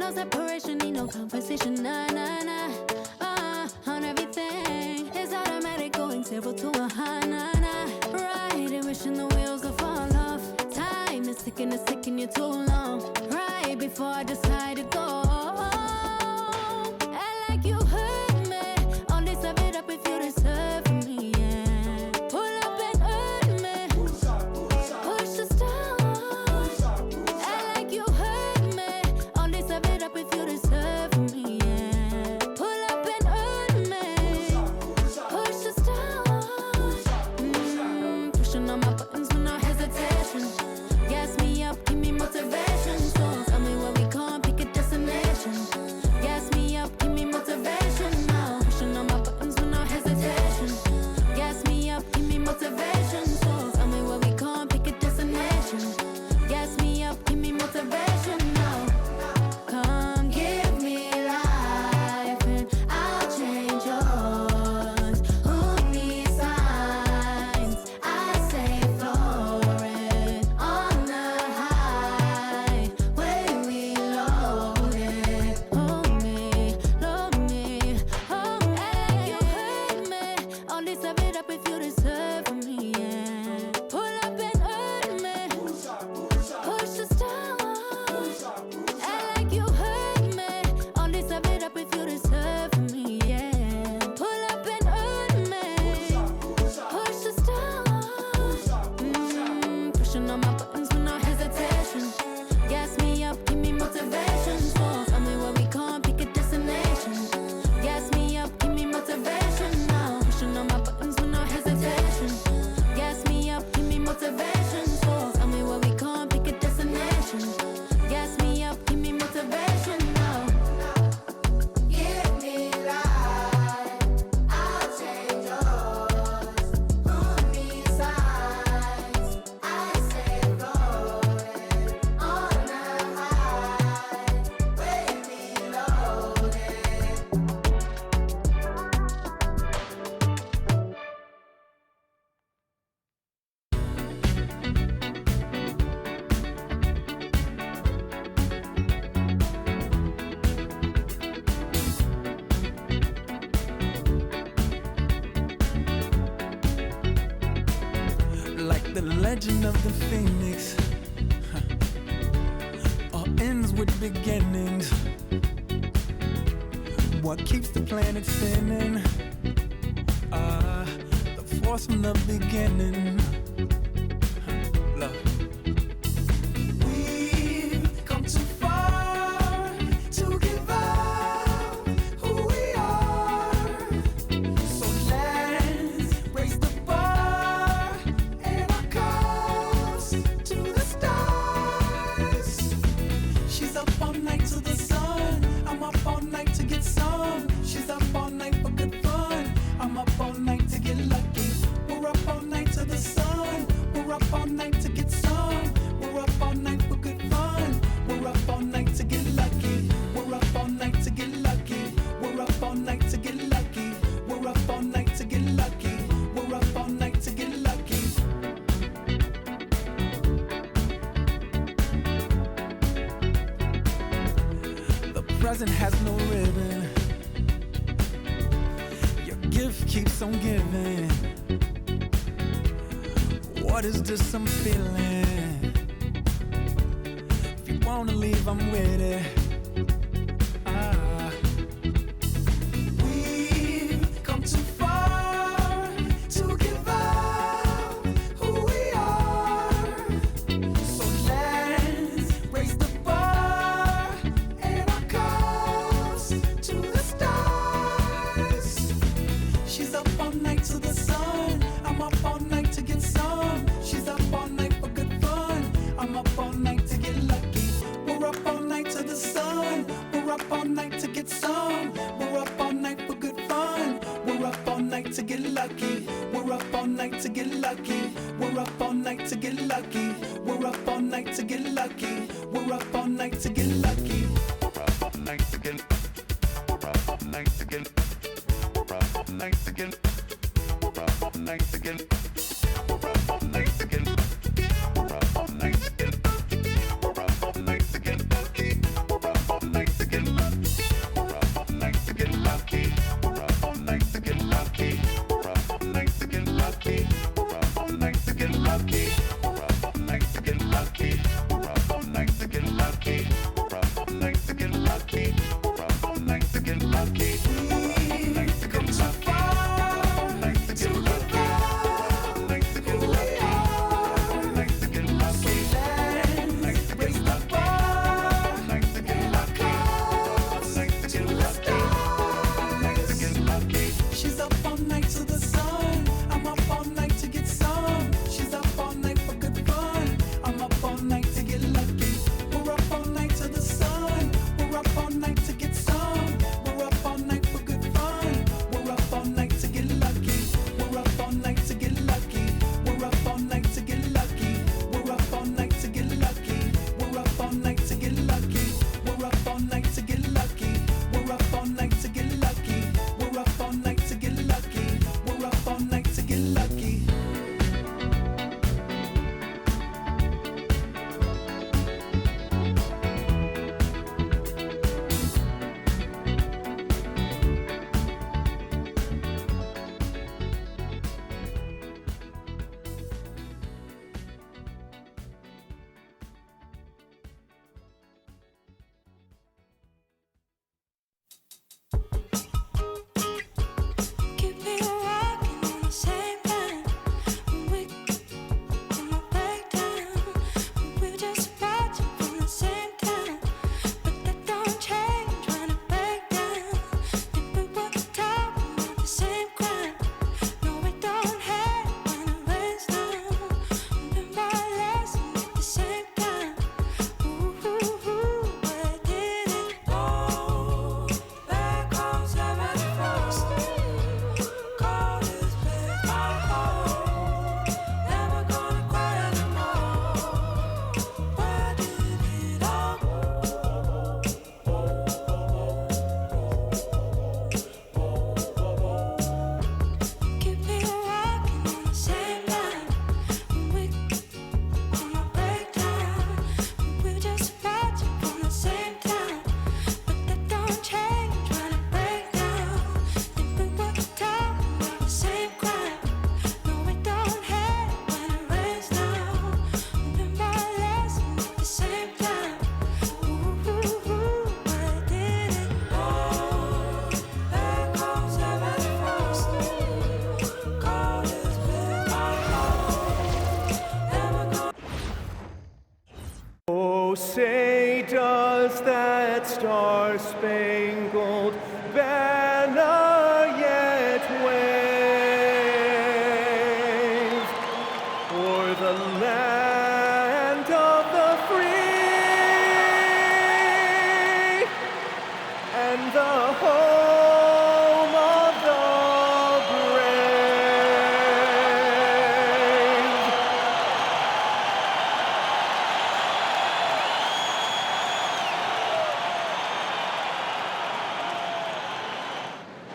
no separation, need no conversation, nah, nah, nah. On everything, it's automatic, going 0 to 100, nah, nah. Right, and wishing the wheels will fall off. Time is ticking, it's taking you too long. Right before I decide to go. Act like you hurt me. Only serve it up if you deserve me, yeah. Pull up and hurt me. Push the start. Act like you hurt me. Only serve it up if you deserve me, yeah. Pull up and hurt me. Push the start. Pushing on my buttons with no hesitation. Gas me up, give me motivation. So tell me where we going, pick a destination. Gas me up, give me motivation now. Pushing on my buttons with no hesitation. Gas me up, give me motivation. So tell me where we going, pick a destination. Gas me up, give me motivation now. Come give me life and I'll change yours. Who needs signs? I say floating on the highway we loaded. Hold me, hold me. You hurt me. Only serve it up if you deserve me, yeah. Pull up and hurt me. Push the start. Act like you hurt me. Only serve it up if you deserve me, yeah. Pull up and hurt me. Push the start. Pushing on my buttons with no hesitation. Gas me up, give me motivation. So tell me where we going, pick a destination. Gas me up, give me motivation now. Pushing on my buttons with no hesitation. Gas me up, give me motivation. So tell me where we going, pick a destination. Gas me up, give me motivation now. Give me life, I'll change yours. Who needs signs? I say floating on the highway we loaded. Like the legend of the phoenix, all ends with beginnings. What keeps the planet spinning? The force from the beginning. Love. We've come too far to give up who we are. So let's raise the bar and our cups to the stars. She's up all night to the sun. I'm up all night to get some. She's up all night for good fun. I'm up all night to get lucky. We're up all night to the sun. We're up all night to get some. We're up all night for good fun. We're up all night to get lucky. We're up all night to get lucky. We're up all night to get lucky. We're up all night to get lucky. We're up all night to get lucky. The present has no ribbon. Your gift keeps on giving. What is this I'm feeling? If you wanna leave, I'm with it. We've come too far to give up who we are. So let's raise the bar and our cups to the stars. She's up all night to the sun. I'm up all night to get some. She's up all night for good fun. I'm up all night to get lucky. We're up all night to the sun. We're up all night to get some. We're up all night for good fun. We're up all night to get lucky. We're up all night to get lucky. We're up all night to get lucky. We're up all night to get lucky. We're up all night to get lucky. We're up all night to get. We're up all night to get. We're up all night to get. We're up all night to get. We're up all night to get. We're up all night to get. We're up all night to get lucky. We're up all night to that star-spangled banner yet wave o'er the land of the free and the home of the brave.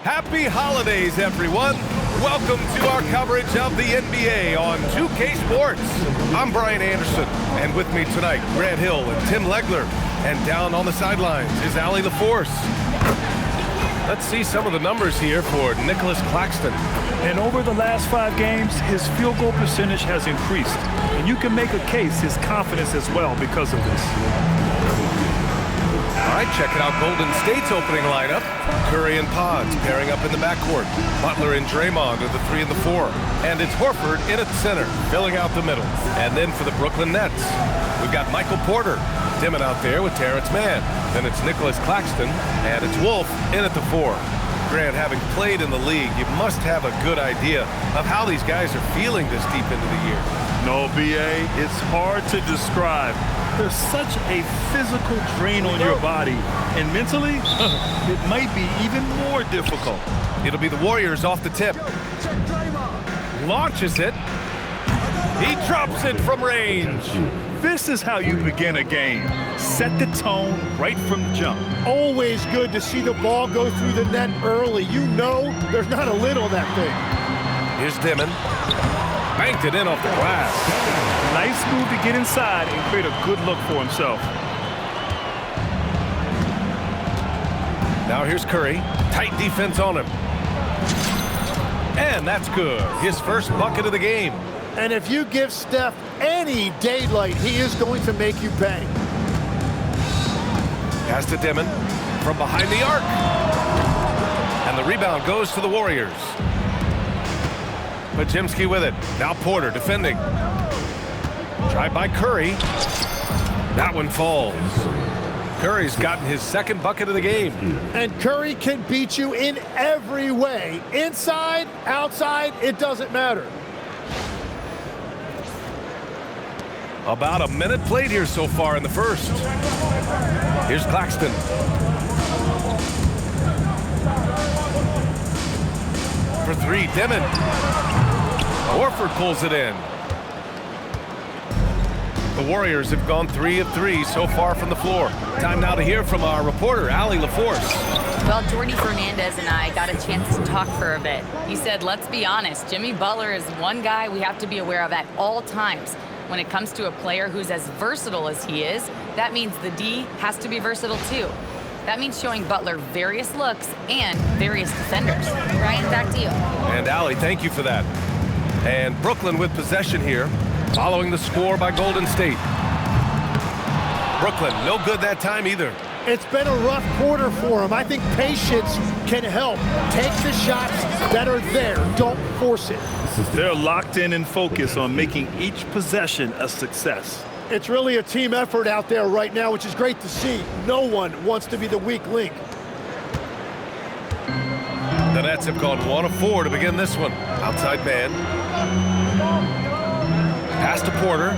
Happy holidays, everyone. Welcome to our coverage of the NBA on 2K Sports. I'm Brian Anderson, and with me tonight, Grant Hill and Tim Legler. And down on the sidelines is Allie LaForce. Let's see some of the numbers here for Nicholas Claxton. And over the last 5 games, his field goal percentage has increased. And you can make a case his confidence as well because of this. All right, checking out Golden State's opening lineup. Curry and Pods pairing up in the backcourt. Butler and Draymond are the 3 and the 4. And it's Horford in at center, filling out the middle. And then for the Brooklyn Nets, we've got Michael Porter. Demin out there with Terrence Mann. Then it's Nicholas Claxton, and it's Wolf in at the 4. Grant, having played in the league, you must have a good idea of how these guys are feeling this deep into the year. No, BA, it's hard to describe. There's such a physical drain on your body, and mentally, it might be even more difficult. It'll be the Warriors off the tip. Launches it. He drops it from range. This is how you begin a game. Set the tone right from the jump. Always good to see the ball go through the net early. You know there's not a lid on that thing. Here's Demin. Banked it in off the glass. Nice move to get inside and create a good look for himself. Now here's Curry. Tight defense on him. And that's good. His first bucket of the game. And if you give Steph any daylight, he is going to make you pay. Pass to Demin from behind the arc. And the rebound goes to the Warriors. Pajimski with it. Now Porter defending. Tried by Curry. That one falls. Curry's gotten his second bucket of the game. And Curry can beat you in every way. Inside, outside, it doesn't matter. About a minute played here so far in the first. Here's Claxton. For 3, Demin. Horford pulls it in. The Warriors have gone 3 of 3 so far from the floor. Time now to hear from our reporter, Allie LaForce. Well, Jordy Fernandez and I got a chance to talk for a bit. He said, let's be honest, Jimmy Butler is one guy we have to be aware of at all times. When it comes to a player who's as versatile as he is, that means the D has to be versatile too. That means showing Butler various looks and various defenders. Ryan, back to you. And Allie, thank you for that. And Brooklyn with possession here, following the score by Golden State. Brooklyn, no good that time either. It's been a rough quarter for him. I think patience can help. Take the shots that are there. Don't force it. They're locked in and focused on making each possession a success. It's really a team effort out there right now, which is great to see. No one wants to be the weak link. The Nets have gone 1 of 4 to begin this one. Outside man. Pass to Porter.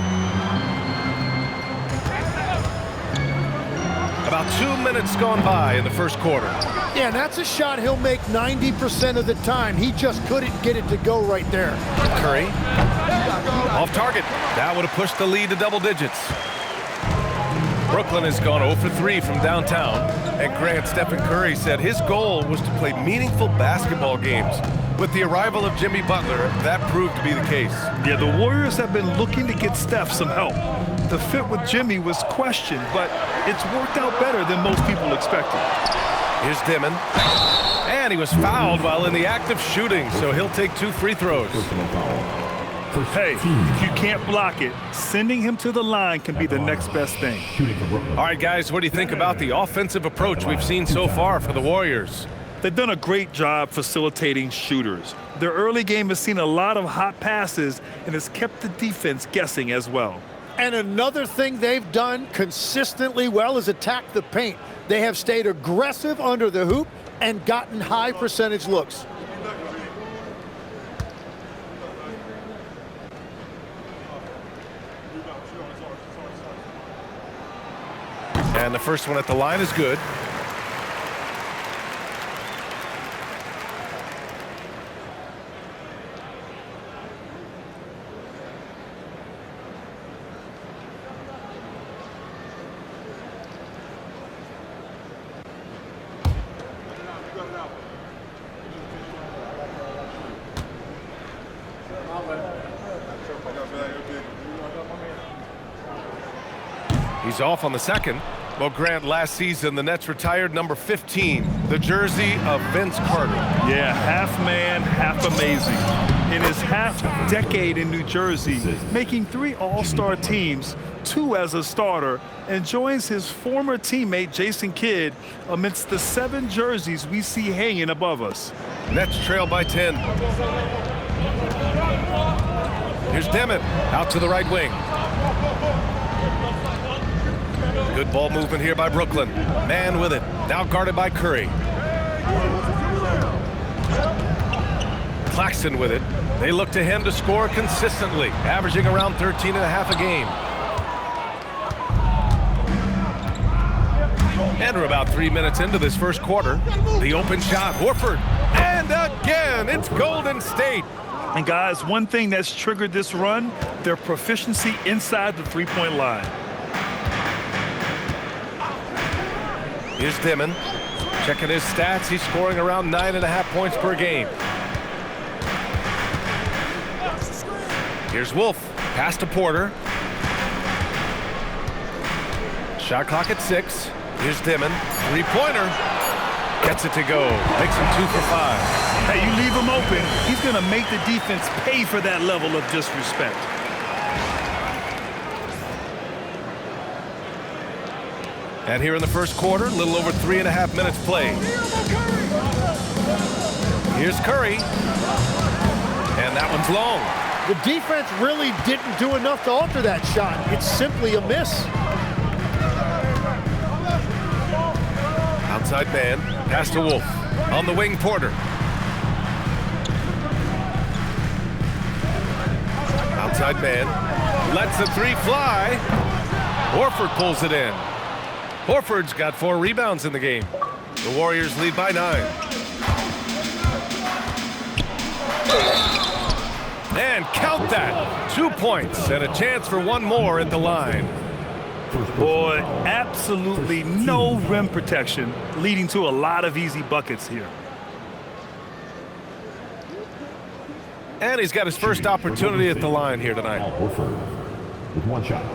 About 2 minutes gone by in the first quarter. Yeah, and that's a shot he'll make 90% of the time. He just couldn't get it to go right there. Curry. Off target. That would have pushed the lead to double digits. Brooklyn has gone 0 for 3 from downtown. And Grant, Stephen Curry said his goal was to play meaningful basketball games. With the arrival of Jimmy Butler, that proved to be the case. Yeah, the Warriors have been looking to get Steph some help. The fit with Jimmy was questioned, but it's worked out better than most people expected. Here's Demin. And he was fouled while in the act of shooting, so he'll take 2 free throws. Hey, if you can't block it, sending him to the line can be the next best thing. All right, guys, what do you think about the offensive approach we've seen so far for the Warriors? They've done a great job facilitating shooters. Their early game has seen a lot of hot passes and has kept the defense guessing as well. And another thing they've done consistently well is attack the paint. They have stayed aggressive under the hoop and gotten high percentage looks. And the first one at the line is good. He's off on the second. Well, Grant, last season, the Nets retired number 15, the jersey of Vince Carter. Yeah, half man, half amazing. In his half-decade in New Jersey, making 3 All-Star teams, 2 as a starter, and joins his former teammate Jason Kidd amidst the 7 jerseys we see hanging above us. Nets trail by 10. Here's Demin, out to the right wing. Good ball movement here by Brooklyn. Man with it, now guarded by Curry. Claxton with it. They look to him to score consistently, averaging around 13.5 a game. And we're about 3 minutes into this first quarter. The open shot, Horford. And again, it's Golden State. And guys, one thing that's triggered this run, their proficiency inside the three-point line. Here's Demin. Checking his stats, he's scoring around 9.5 points per game. Here's Wolf. Pass to Porter. Shot clock at 6. Here's Demin. Three-pointer. Gets it to go. Makes him 2 for 5. Hey, you leave him open, he's going to make the defense pay for that level of disrespect. And here in the first quarter, a little over 3.5 minutes played. Here's Curry. And that one's long. The defense really didn't do enough to alter that shot. It's simply a miss. Outside man, pass to Wolf. On the wing, Porter. Outside man, lets the 3 fly. Horford pulls it in. Horford's got 4 rebounds in the game. The Warriors lead by 9. And count that. 2 points and a chance for one more at the line. Boy, absolutely no rim protection, leading to a lot of easy buckets here. And he's got his first opportunity at the line here tonight. Horford with 1 shot.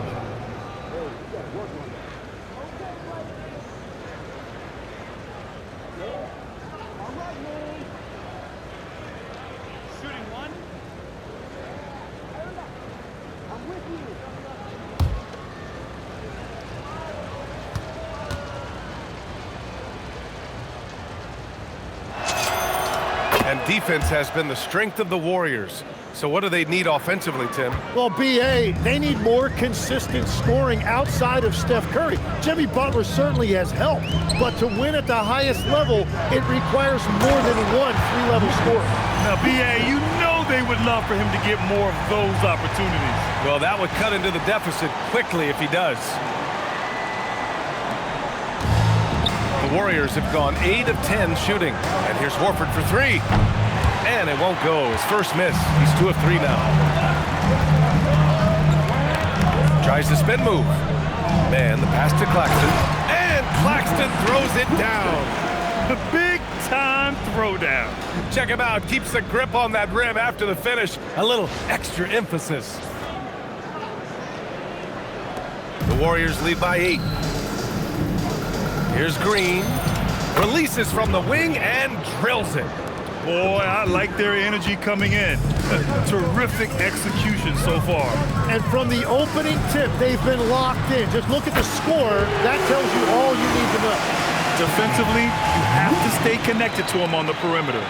And defense has been the strength of the Warriors. So what do they need offensively, Tim? Well, BA, they need more consistent scoring outside of Steph Curry. Jimmy Butler certainly has helped, but to win at the highest level, it requires more than one 3-level scorer. Now, BA, you know they would love for him to get more of those opportunities. Well, that would cut into the deficit quickly if he does. The Warriors have gone 8 of 10 shooting. And here's Horford for 3. And it won't go. His first miss. He's 2 of 3 now. Tries the spin move. Man, the pass to Claxton. And Claxton throws it down. The big-time throwdown. Check him out. Keeps the grip on that rim after the finish. A little extra emphasis. The Warriors lead by 8. Here's Green. Releases from the wing and drills it. Boy, I like their energy coming in. Terrific execution so far. And from the opening tip, they've been locked in. Just look at the score. That tells you all you need to know. Defensively, you have to stay connected to him on the perimeter.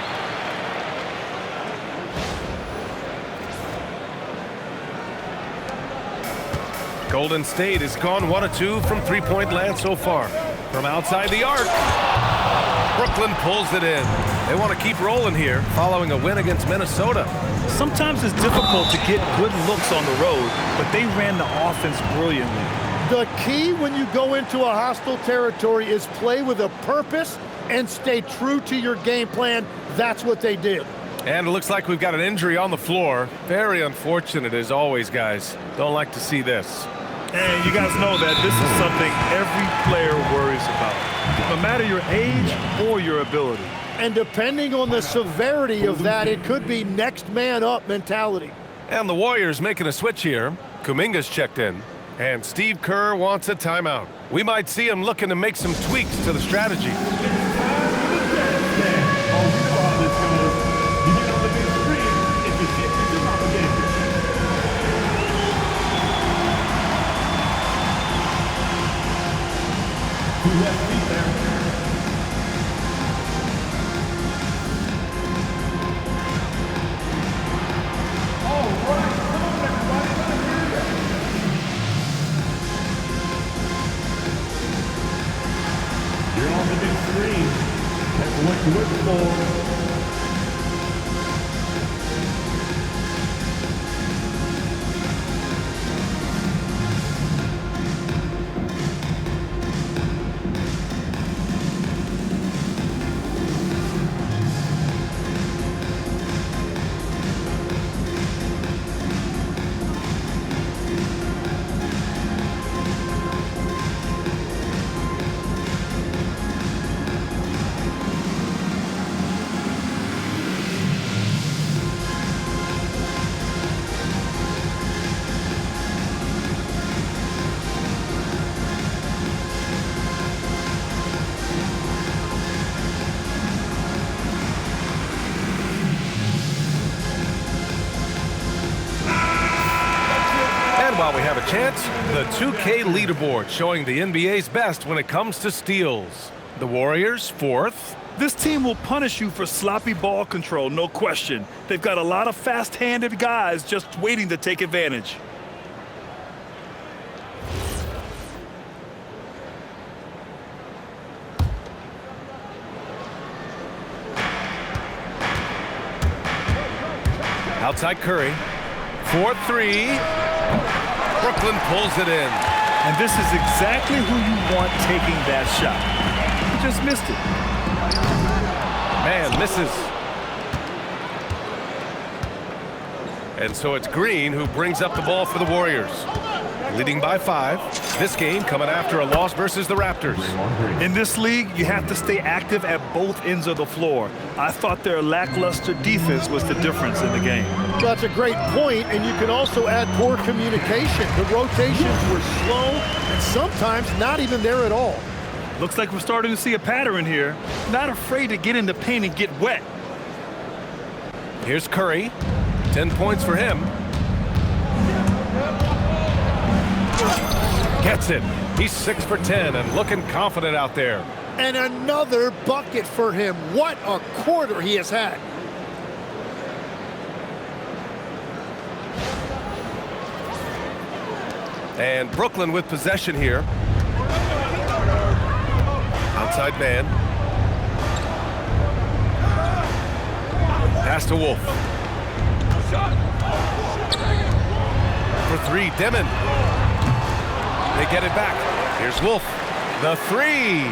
Golden State has gone 1 of 2 from three-point land so far. From outside the arc, Brooklyn pulls it in. They want to keep rolling here following a win against Minnesota. Sometimes it's difficult to get good looks on the road, but they ran the offense brilliantly. The key when you go into a hostile territory is play with a purpose and stay true to your game plan. That's what they did. And it looks like we've got an injury on the floor. Very unfortunate as always, guys. Don't like to see this. And you guys know that this is something every player worries about, no matter your age or your ability. And depending on the severity of that, it could be next man up mentality. And the Warriors making a switch here. Kuminga's checked in. And Steve Kerr wants a timeout. We might see him looking to make some tweaks to the strategy. While we have a chance, the 2K leaderboard showing the NBA's best when it comes to steals. The Warriors, 4th. This team will punish you for sloppy ball control, no question. They've got a lot of fast-handed guys just waiting to take advantage. Outside Curry. 4-3. Brooklyn pulls it in. And this is exactly who you want taking that shot. He just missed it. Man, misses. And so it's Green who brings up the ball for the Warriors. Leading by 5. This game coming after a loss versus the Raptors. In this league, you have to stay active at both ends of the floor. I thought their lackluster defense was the difference in the game. That's a great point, and you can also add poor communication. The rotations were slow and sometimes not even there at all. Looks like we're starting to see a pattern here. Not afraid to get in the paint and get wet. Here's Curry. 10 points for him. Gets it. He's 6 for 10 and looking confident out there. And another bucket for him. What a quarter he has had. And Brooklyn with possession here. Outside man. Pass to Wolf. For 3, Demin. They get it back. Here's Wolf. The 3.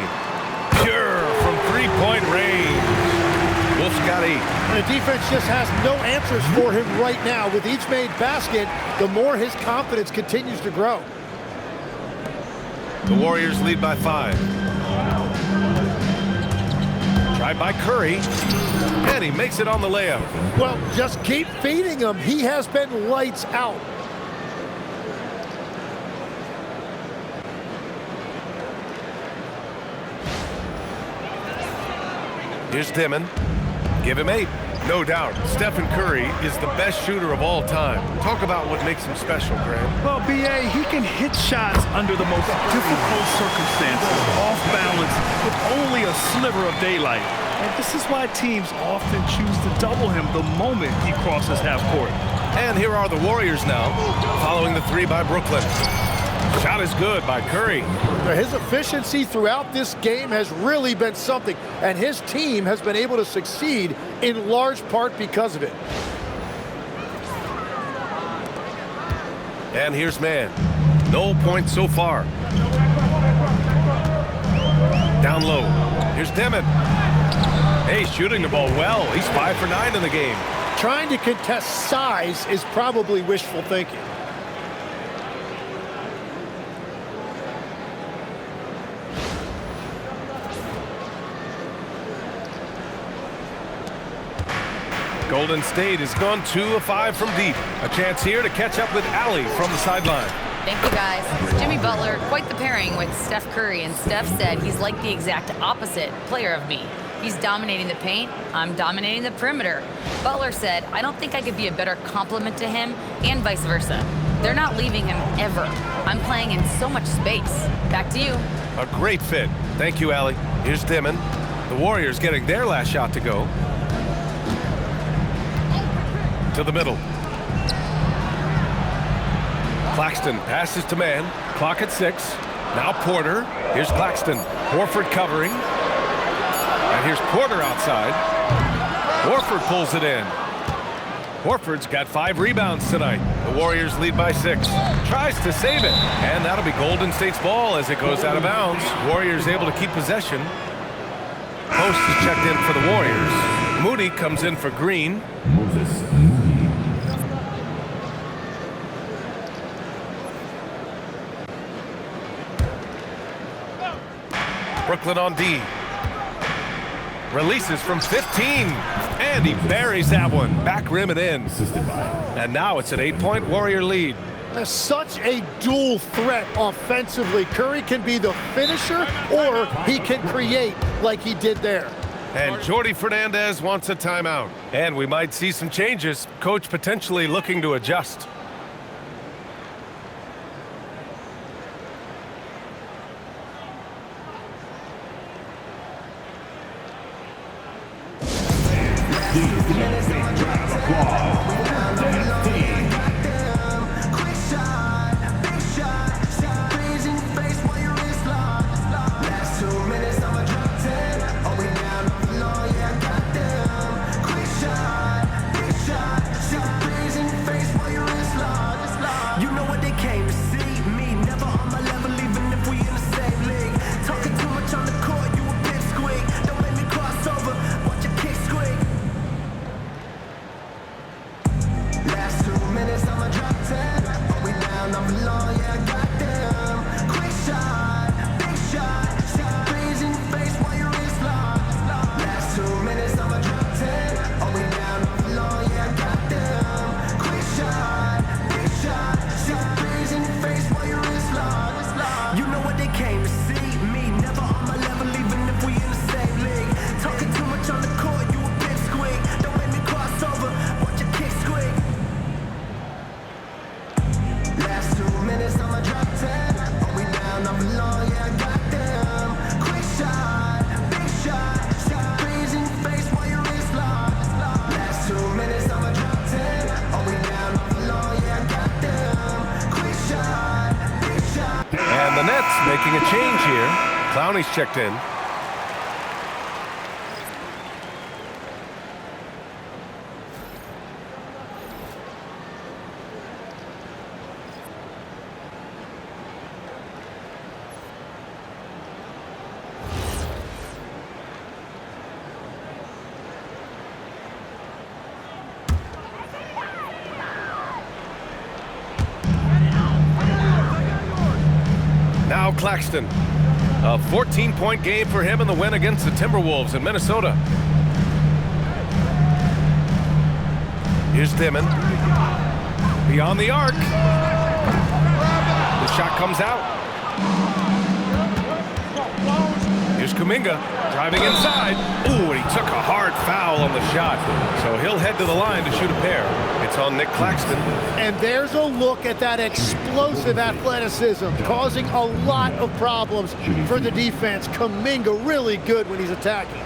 Pure from three-point range. Wolf's got 8. And the defense just has no answers for him right now. With each made basket, the more his confidence continues to grow. The Warriors lead by 5. Tried by Curry. And he makes it on the layup. Well, just keep feeding him. He has been lights out. Here's Demin. Give him 8. No doubt, Stephen Curry is the best shooter of all time. Talk about what makes him special, Graham. Well, B.A., he can hit shots under the most difficult circumstances, off balance, with only a sliver of daylight. And this is why teams often choose to double him the moment he crosses half court. And here are the Warriors now, following the 3 by Brooklyn. Shot is good by Curry. His efficiency throughout this game has really been something, and his team has been able to succeed in large part because of it. And here's man. No points so far. Down low. Here's Demin. Hey, shooting the ball well. He's 5 for 9 in the game. Trying to contest size is probably wishful thinking. Golden State has gone 2 of 5 from deep. A chance here to catch up with Allie from the sideline. Thank you, guys. Jimmy Butler, quite the pairing with Steph Curry, and Steph said he's like the exact opposite player of me. He's dominating the paint, I'm dominating the perimeter. Butler said, I don't think I could be a better complement to him, and vice versa. They're not leaving him ever. I'm playing in so much space. Back to you. A great fit. Thank you, Allie. Here's Demin. The Warriors getting their last shot to go. To the middle. Claxton passes to man. Clock at 6. Now Porter. Here's Claxton. Horford covering. And here's Porter outside. Horford pulls it in. Horford's got 5 rebounds tonight. The Warriors lead by 6. Tries to save it. And that'll be Golden State's ball as it goes out of bounds. Warriors able to keep possession. Post is checked in for the Warriors. Moody comes in for Green. Moses. Brooklyn on D. Releases from 15. And he buries that one. Back rim and in. And now it's an 8-point Warrior lead. That's such a dual threat offensively. Curry can be the finisher, or he can create like he did there. And Jordi Fernandez wants a timeout. And we might see some changes. Coach potentially looking to adjust. Making a change here. Clowney's checked in. Now Claxton. A 14-point game for him in the win against the Timberwolves in Minnesota. Here's Demin. Beyond the arc. The shot comes out. Here's Kuminga driving inside. Ooh, and he took a hard foul on the shot. So he'll head to the line to shoot a pair. It's on Nick Claxton. And there's a look at that explosive athleticism, causing a lot of problems for the defense. Kuminga really good when he's attacking.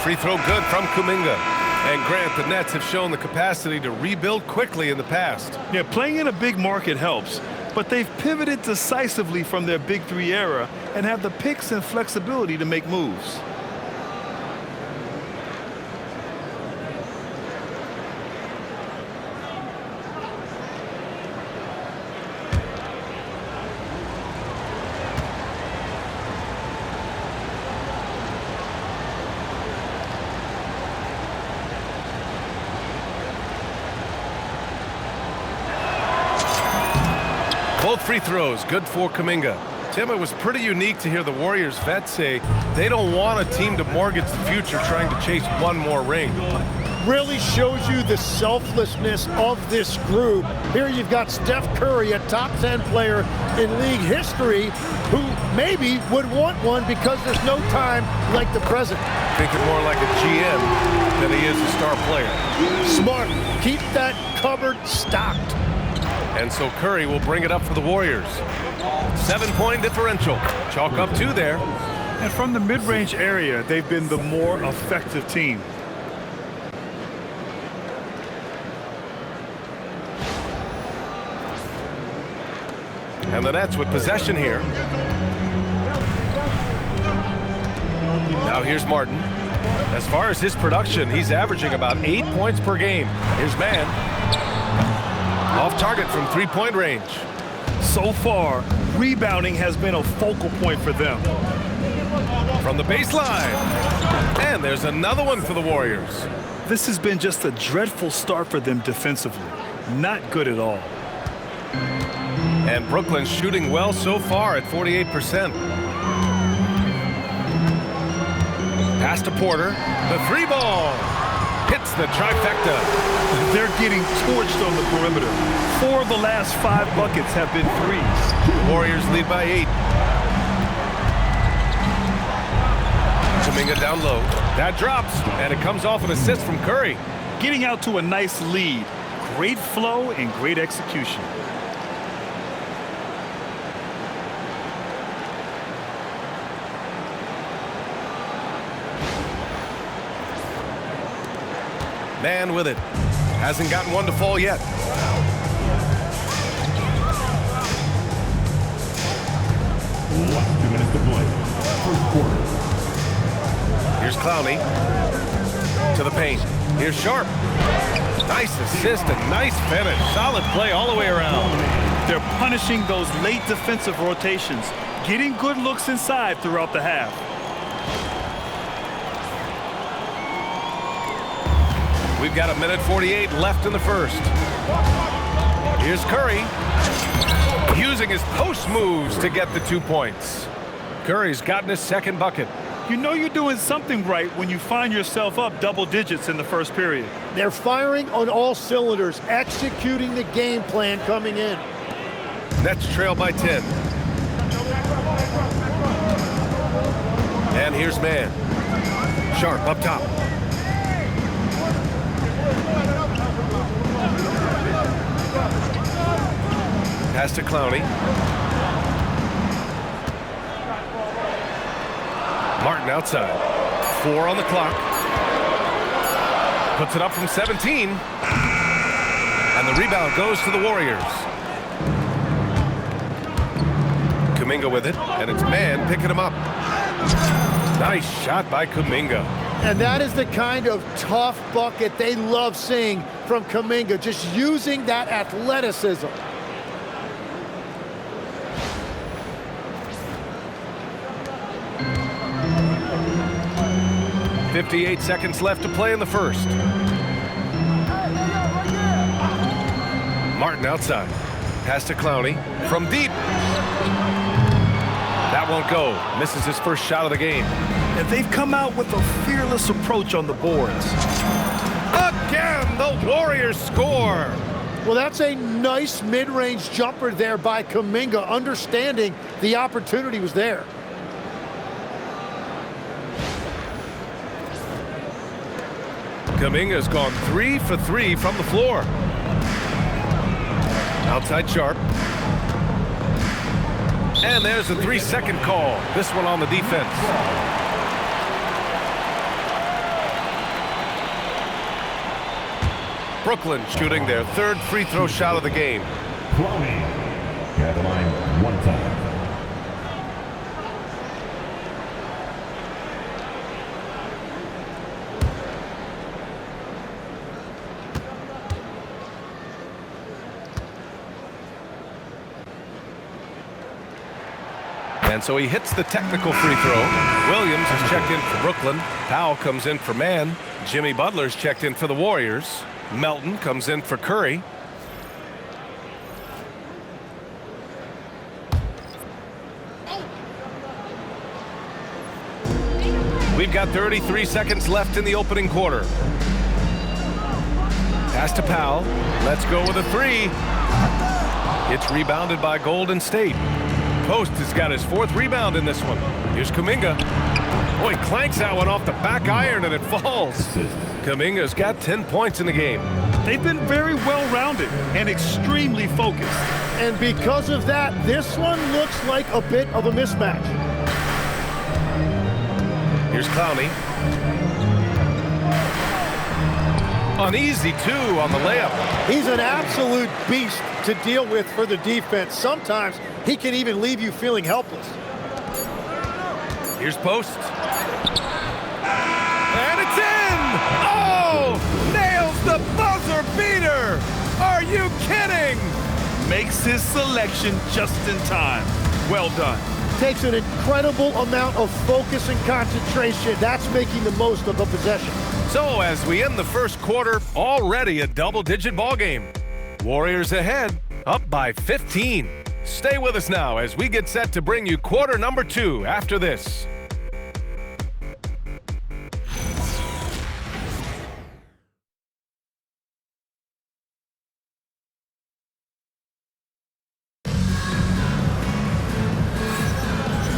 free throw good from Kuminga. And Grant, the Nets have shown the capacity to rebuild quickly in the past. Yeah, playing in a big market helps, but they've pivoted decisively from their Big Three era and have the picks and flexibility to make moves. Both free throws, good for Kuminga. Tim, it was pretty unique to hear the Warriors vets say they don't want a team to mortgage the future trying to chase one more ring. Really shows you the selflessness of this group. Here you've got Steph Curry, a top 10 player in league history, who maybe would want one because there's no time like the present. Thinking more like a GM than he is a star player. Smart. Keep that cupboard stocked. And so Curry will bring it up for the Warriors. 7-point differential. Chalk up 2 there. And from the mid-range area, they've been the more effective team. And the Nets with possession here. Now here's Martin. As far as his production, he's averaging about 8 points per game. Here's Mann. Off target from three-point range. So far, rebounding has been a focal point for them. From the baseline. And there's another one for the Warriors. This has been just a dreadful start for them defensively. Not good at all. And Brooklyn's shooting well so far at 48%. Pass to Porter. The three ball. Hits the trifecta. They're getting torched on the perimeter. 4 of the last 5 buckets have been threes. The Warriors lead by 8. Kuminga down low. That drops, and it comes off an assist from Curry. Getting out to a nice lead. Great flow and great execution. Man with it. Hasn't gotten one to fall yet. Less than 2 minutes to play. First quarter. Here's Clowney. To the paint. Here's Sharp. Nice assist and nice finish. Solid play all the way around. They're punishing those late defensive rotations, getting good looks inside throughout the half. We've got 1:48 left in the first. Here's Curry. Using his post moves to get the 2 points. Curry's gotten his second bucket. You know you're doing something right when you find yourself up double digits in the first period. They're firing on all cylinders, executing the game plan coming in. Nets trail by 10. And here's Mann. Sharp up top. Pass to Clowney. Martin outside. 4 on the clock. Puts it up from 17. And the rebound goes to the Warriors. Kuminga with it, and it's Mann picking him up. Nice shot by Kuminga. And that is the kind of tough bucket they love seeing from Kuminga, just using that athleticism. .58 seconds left to play in the first. Martin outside. Pass to Clowney. From deep. That won't go. Misses his first shot of the game. And they've come out with a fearless approach on the boards. Again, the Warriors score. Well, that's a nice mid-range jumper there by Kuminga, understanding the opportunity was there. Kuminga's gone 3 for 3 from the floor. Outside Sharp. And there's a 3-second call. This one on the defense. Brooklyn shooting their third free throw shot of the game. Clowney. At the line, 1 time. And so he hits the technical free throw. Williams is checked in for Brooklyn. Powell comes in for Man. Jimmy Butler's checked in for the Warriors. Melton comes in for Curry. We've got 33 seconds left in the opening quarter. Pass to Powell. Let's go with a 3. It's rebounded by Golden State. Post has got his 4th rebound in this one. Here's Kuminga. Oh, he clanks that one off the back iron and it falls. Kuminga's got 10 points in the game. They've been very well-rounded and extremely focused. And because of that, this one looks like a bit of a mismatch. Here's Clowney. Uneasy, too, on the layup. He's an absolute beast to deal with for the defense. Sometimes he can even leave you feeling helpless. Here's Post. And it's in! Oh! Nails the buzzer beater! Are you kidding? Makes his selection just in time. Well done. Takes an incredible amount of focus and concentration. That's making the most of a possession. So as we end the first quarter, already a double-digit ball game. Warriors ahead, up by 15. Stay with us now as we get set to bring you quarter number 2 after this.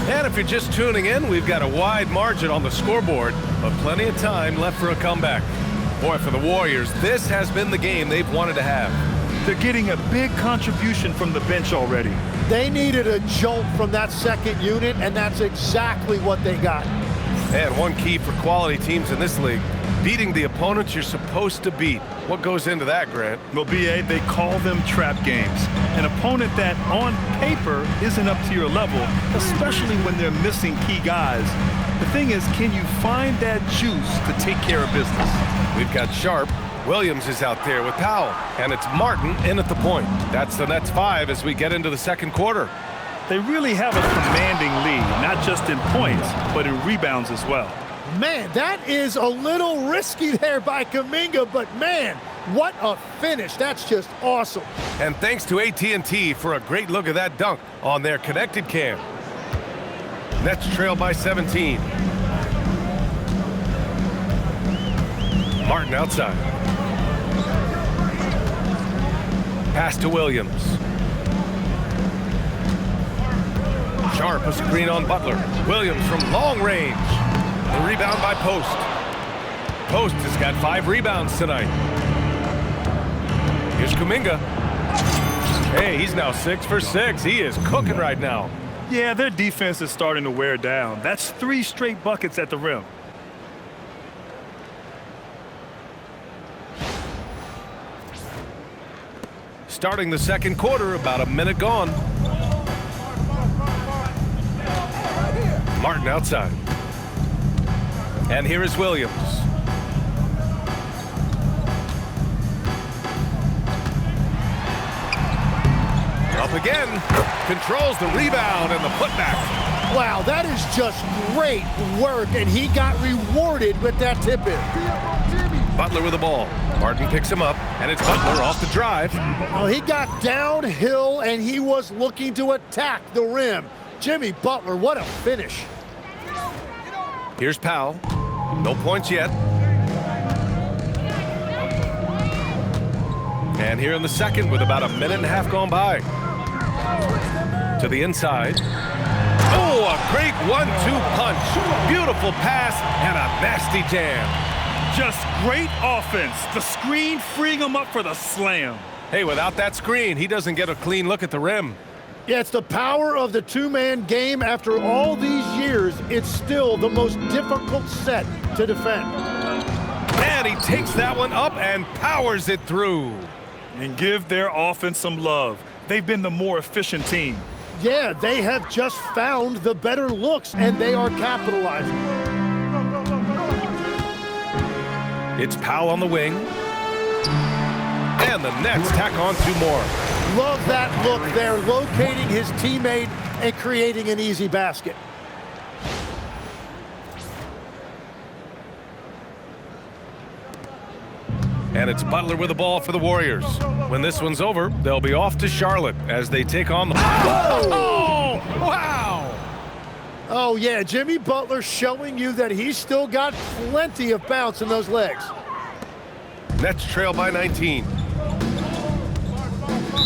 And if you're just tuning in, we've got a wide margin on the scoreboard, but plenty of time left for a comeback. Boy, for the Warriors, this has been the game they've wanted to have. They're getting a big contribution from the bench already. They needed a jolt from that second unit, and that's exactly what they got. And one key for quality teams in this league, beating the opponents you're supposed to beat. What goes into that, Grant? Well, B.A., they call them trap games. An opponent that, on paper, isn't up to your level, especially when they're missing key guys. The thing is, can you find that juice to take care of business? We've got Sharp. Williams is out there with Powell. And it's Martin in at the point. That's the Nets 5 as we get into the second quarter. They really have a commanding lead, not just in points, but in rebounds as well. Man, that is a little risky there by Kuminga, but man, what a finish. That's just awesome. And thanks to AT&T for a great look at that dunk on their connected cam. Nets trail by 17. Martin outside. Pass to Williams. Sharp, a screen on Butler. Williams from long range. The rebound by Post. Post has got 5 rebounds tonight. Here's Kuminga. Hey, he's now 6 for 6. He is cooking right now. Yeah, their defense is starting to wear down. That's 3 straight buckets at the rim. Starting the second quarter, about a minute gone. Martin outside. And here is Williams. Up again. Controls the rebound and the putback. Wow, that is just great work, and he got rewarded with that tip-in. Butler with the ball. Martin picks him up, and it's Butler off the drive. Well, he got downhill, and he was looking to attack the rim. Jimmy Butler, what a finish. Here's Powell. No points yet. And here in the second with about a minute and a half gone by. To the inside. Oh, a great 1-2 punch. Beautiful pass and a nasty jam. Just great offense. The screen freeing him up for the slam. Hey, without that screen, he doesn't get a clean look at the rim. Yeah, it's the power of the two-man game. After all these years, it's still the most difficult set to defend. And he takes that one up and powers it through. And give their offense some love. They've been the more efficient team. Yeah, they have just found the better looks, and they are capitalizing. It's Powell on the wing. And the Nets tack on 2 more. Love that look there, locating his teammate and creating an easy basket. And it's Butler with the ball for the Warriors. When this one's over, they'll be off to Charlotte as they take on the... Oh! Wow! Oh, yeah, Jimmy Butler showing you that he's still got plenty of bounce in those legs. Nets trail by 19.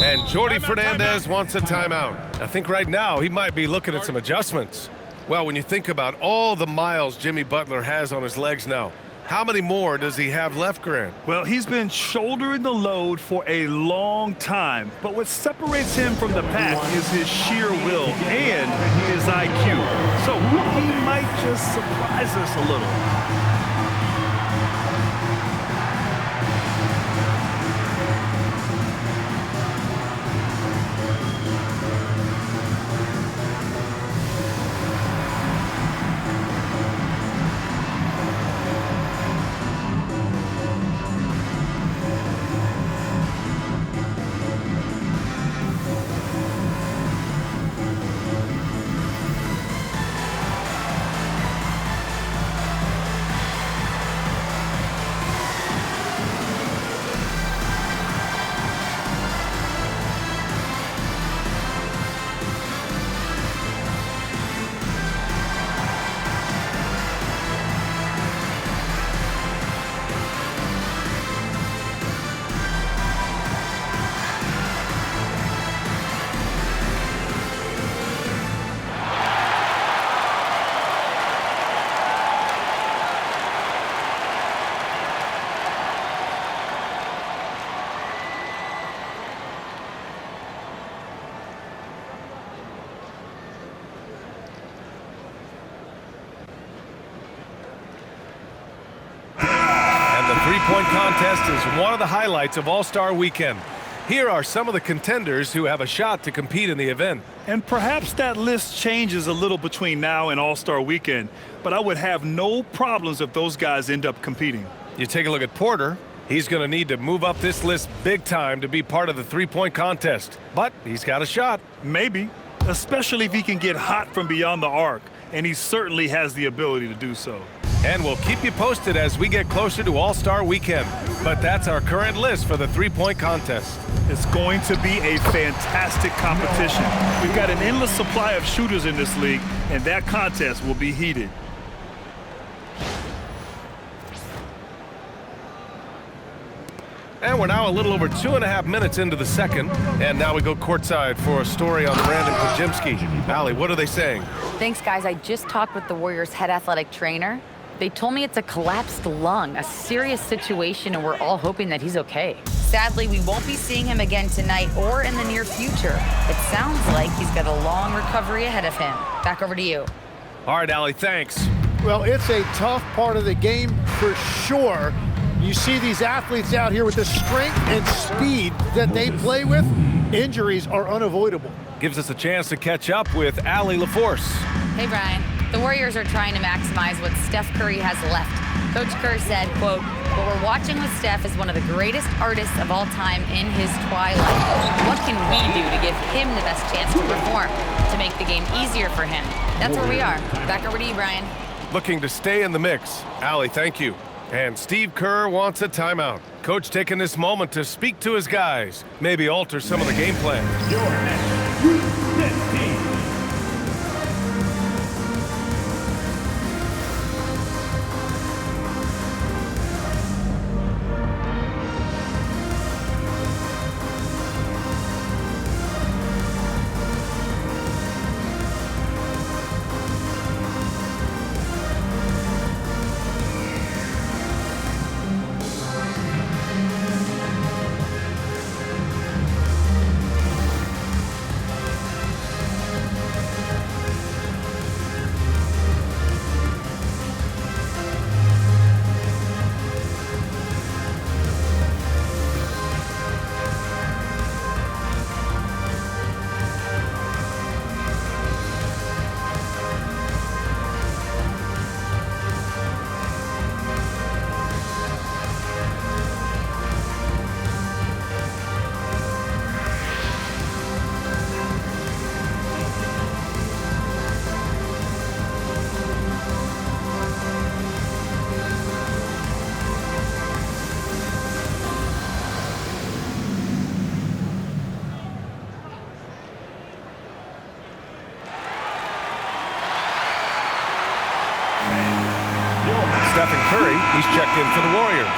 And Jordi Fernandez wants a timeout. I think right now he might be looking at some adjustments. Well, when you think about all the miles Jimmy Butler has on his legs now, how many more does he have left, Grant? Well, he's been shouldering the load for a long time, but what separates him from the pack is his sheer will and his IQ. So he might just surprise us a little. Three-point contest is one of the highlights of All-Star Weekend. Here are some of the contenders who have a shot to compete in the event. And perhaps that list changes a little between now and All-Star Weekend, but I would have no problems if those guys end up competing. You take a look at Porter. He's going to need to move up this list big time to be part of the three-point contest. But he's got a shot. Maybe, especially if he can get hot from beyond the arc, and he certainly has the ability to do so. And we'll keep you posted as we get closer to All-Star Weekend. But that's our current list for the three-point contest. It's going to be a fantastic competition. We've got an endless supply of shooters in this league, and that contest will be heated. And we're now a little over 2.5 minutes into the second. And now we go courtside for a story on Brandon Pajimski. Allie, what are they saying? Thanks, guys. I just talked with the Warriors' head athletic trainer. They told me it's a collapsed lung, a serious situation, and we're all hoping that he's okay. Sadly, we won't be seeing him again tonight or in the near future. It sounds like he's got a long recovery ahead of him. Back over to you. All right, Allie, thanks. Well, it's a tough part of the game for sure. You see these athletes out here with the strength and speed that they play with. Injuries are unavoidable. Gives us a chance to catch up with Allie LaForce. Hey, Brian. The Warriors are trying to maximize what Steph Curry has left. Coach Kerr said, quote, "What we're watching with Steph is one of the greatest artists of all time in his twilight. What can we do to give him the best chance to perform, to make the game easier for him?" That's where we are. Back over to you, Brian. Looking to stay in the mix. Allie, thank you. And Steve Kerr wants a timeout. Coach taking this moment to speak to his guys, maybe alter some of the game plan. Your next Group 15. second for the Warriors.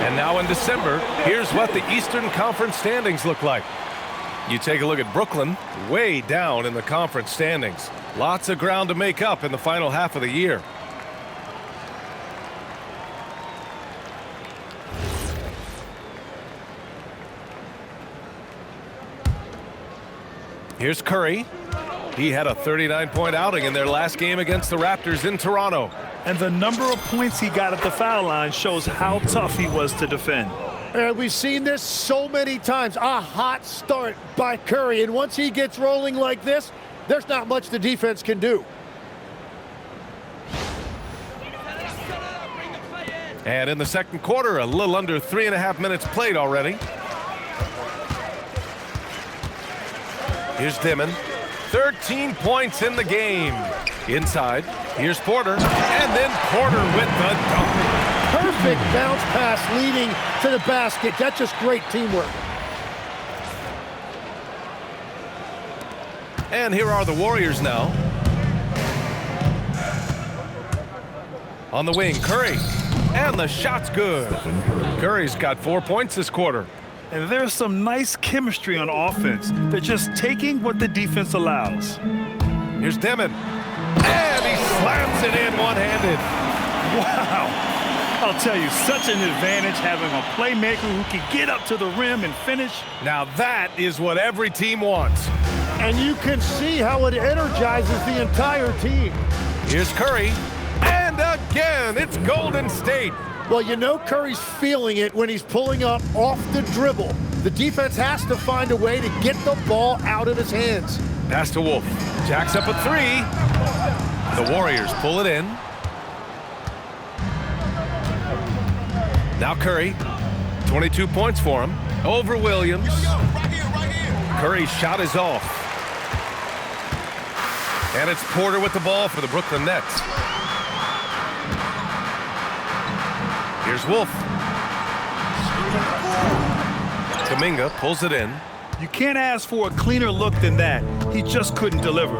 And now in December, here's what the Eastern Conference standings look like. You take a look at Brooklyn, way down in the conference standings. Lots of ground to make up in the final half of the year. Here's Curry. He had a 39-point outing in their last game against the Raptors in Toronto. And the number of points he got at the foul line shows how tough he was to defend. We've seen this so many times. A hot start by Curry, and once he gets rolling like this, there's not much the defense can do. And in the second quarter, a little under 3.5 minutes played already. Here's Demin. 13 points in the game. Inside, here's Porter, and then Porter with the dunk. Perfect bounce pass leading to the basket. That's just great teamwork. And here are the Warriors now. On the wing, Curry. And the shot's good. Curry's got 4 points this quarter. And there's some nice chemistry on offense. They're just taking what the defense allows. Here's Demin. And he slams it in one-handed. Wow. I'll tell you, such an advantage having a playmaker who can get up to the rim and finish. Now that is what every team wants. And you can see how it energizes the entire team. Here's Curry. And again, it's Golden State. Well, you know Curry's feeling it when he's pulling up off the dribble. The defense has to find a way to get the ball out of his hands. Pass to Wolf. Jacks up a three. The Warriors pull it in. Now Curry. 22 points for him. Over Williams. Curry's shot is off. And it's Porter with the ball for the Brooklyn Nets. Here's Wolf. Kuminga pulls it in. You can't ask for a cleaner look than that. He just couldn't deliver.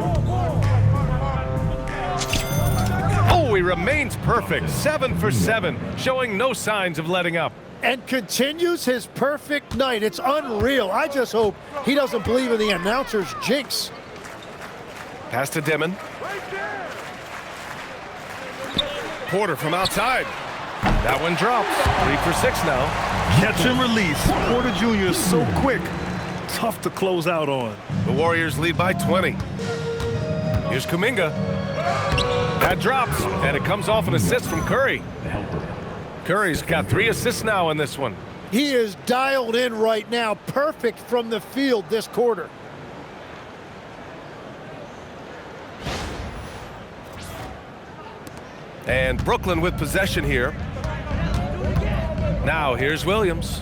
Oh, he remains perfect. 7 for 7, showing no signs of letting up. And continues his perfect night. It's unreal. I just hope he doesn't believe in the announcer's jinx. Pass to Demin. Porter from outside. That one drops. 3 for 6 now. Catch and release. Porter Jr. is so quick. Tough to close out on. The Warriors lead by 20. Here's Kuminga. That drops, and it comes off an assist from Curry. Curry's got 3 assists now in this one. He is dialed in right now. Perfect from the field this quarter. And Brooklyn with possession here. Now here's Williams.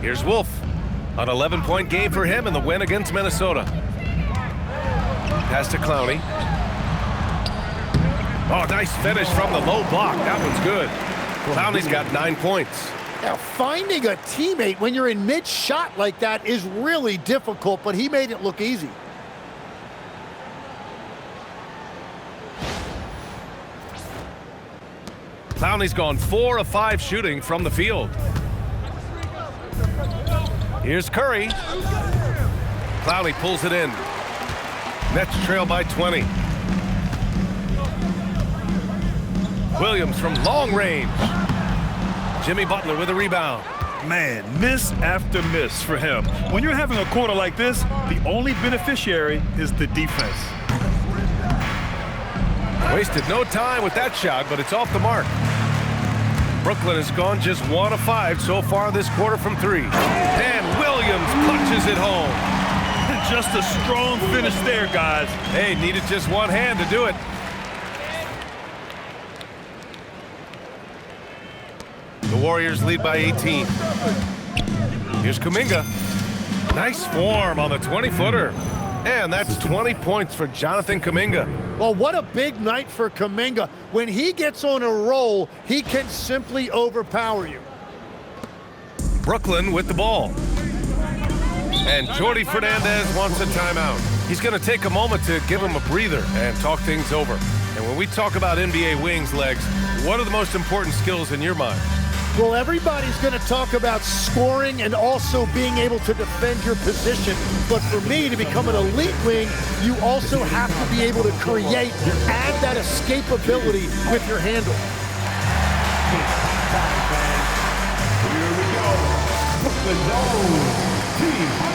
Here's Wolf. An 11-point game for him in the win against Minnesota. Pass to Clowney. Oh, nice finish from the low block. That one's good. Clowney's got 9 points. Now, finding a teammate when you're in mid-shot like that is really difficult, but he made it look easy. Clowney's gone 4 of 5 shooting from the field. Here's Curry. Clowney pulls it in. Nets trail by 20. Williams from long range. Jimmy Butler with a rebound. Man, miss after miss for him. When you're having a quarter like this, the only beneficiary is the defense. Wasted no time with that shot, but it's off the mark. Brooklyn has gone just 1 of 5 so far this quarter from 3. And Williams punches it home. Just a strong finish there, guys. Hey, needed just one hand to do it. The Warriors lead by 18. Here's Kuminga. Nice form on the 20-footer. And that's 20 points for Jonathan Kuminga. Well, what a big night for Kuminga. When he gets on a roll, he can simply overpower you. Brooklyn with the ball. And Jordi Fernandez wants a timeout. He's going to take a moment to give him a breather and talk things over. And when we talk about NBA wings, Legs, what are the most important skills in your mind? Well, everybody's going to talk about scoring and also being able to defend your position. But for me, to become an elite wing, you also have to be able to create, add that escapability with your handle. Here we go. Brooklyn Zone Team.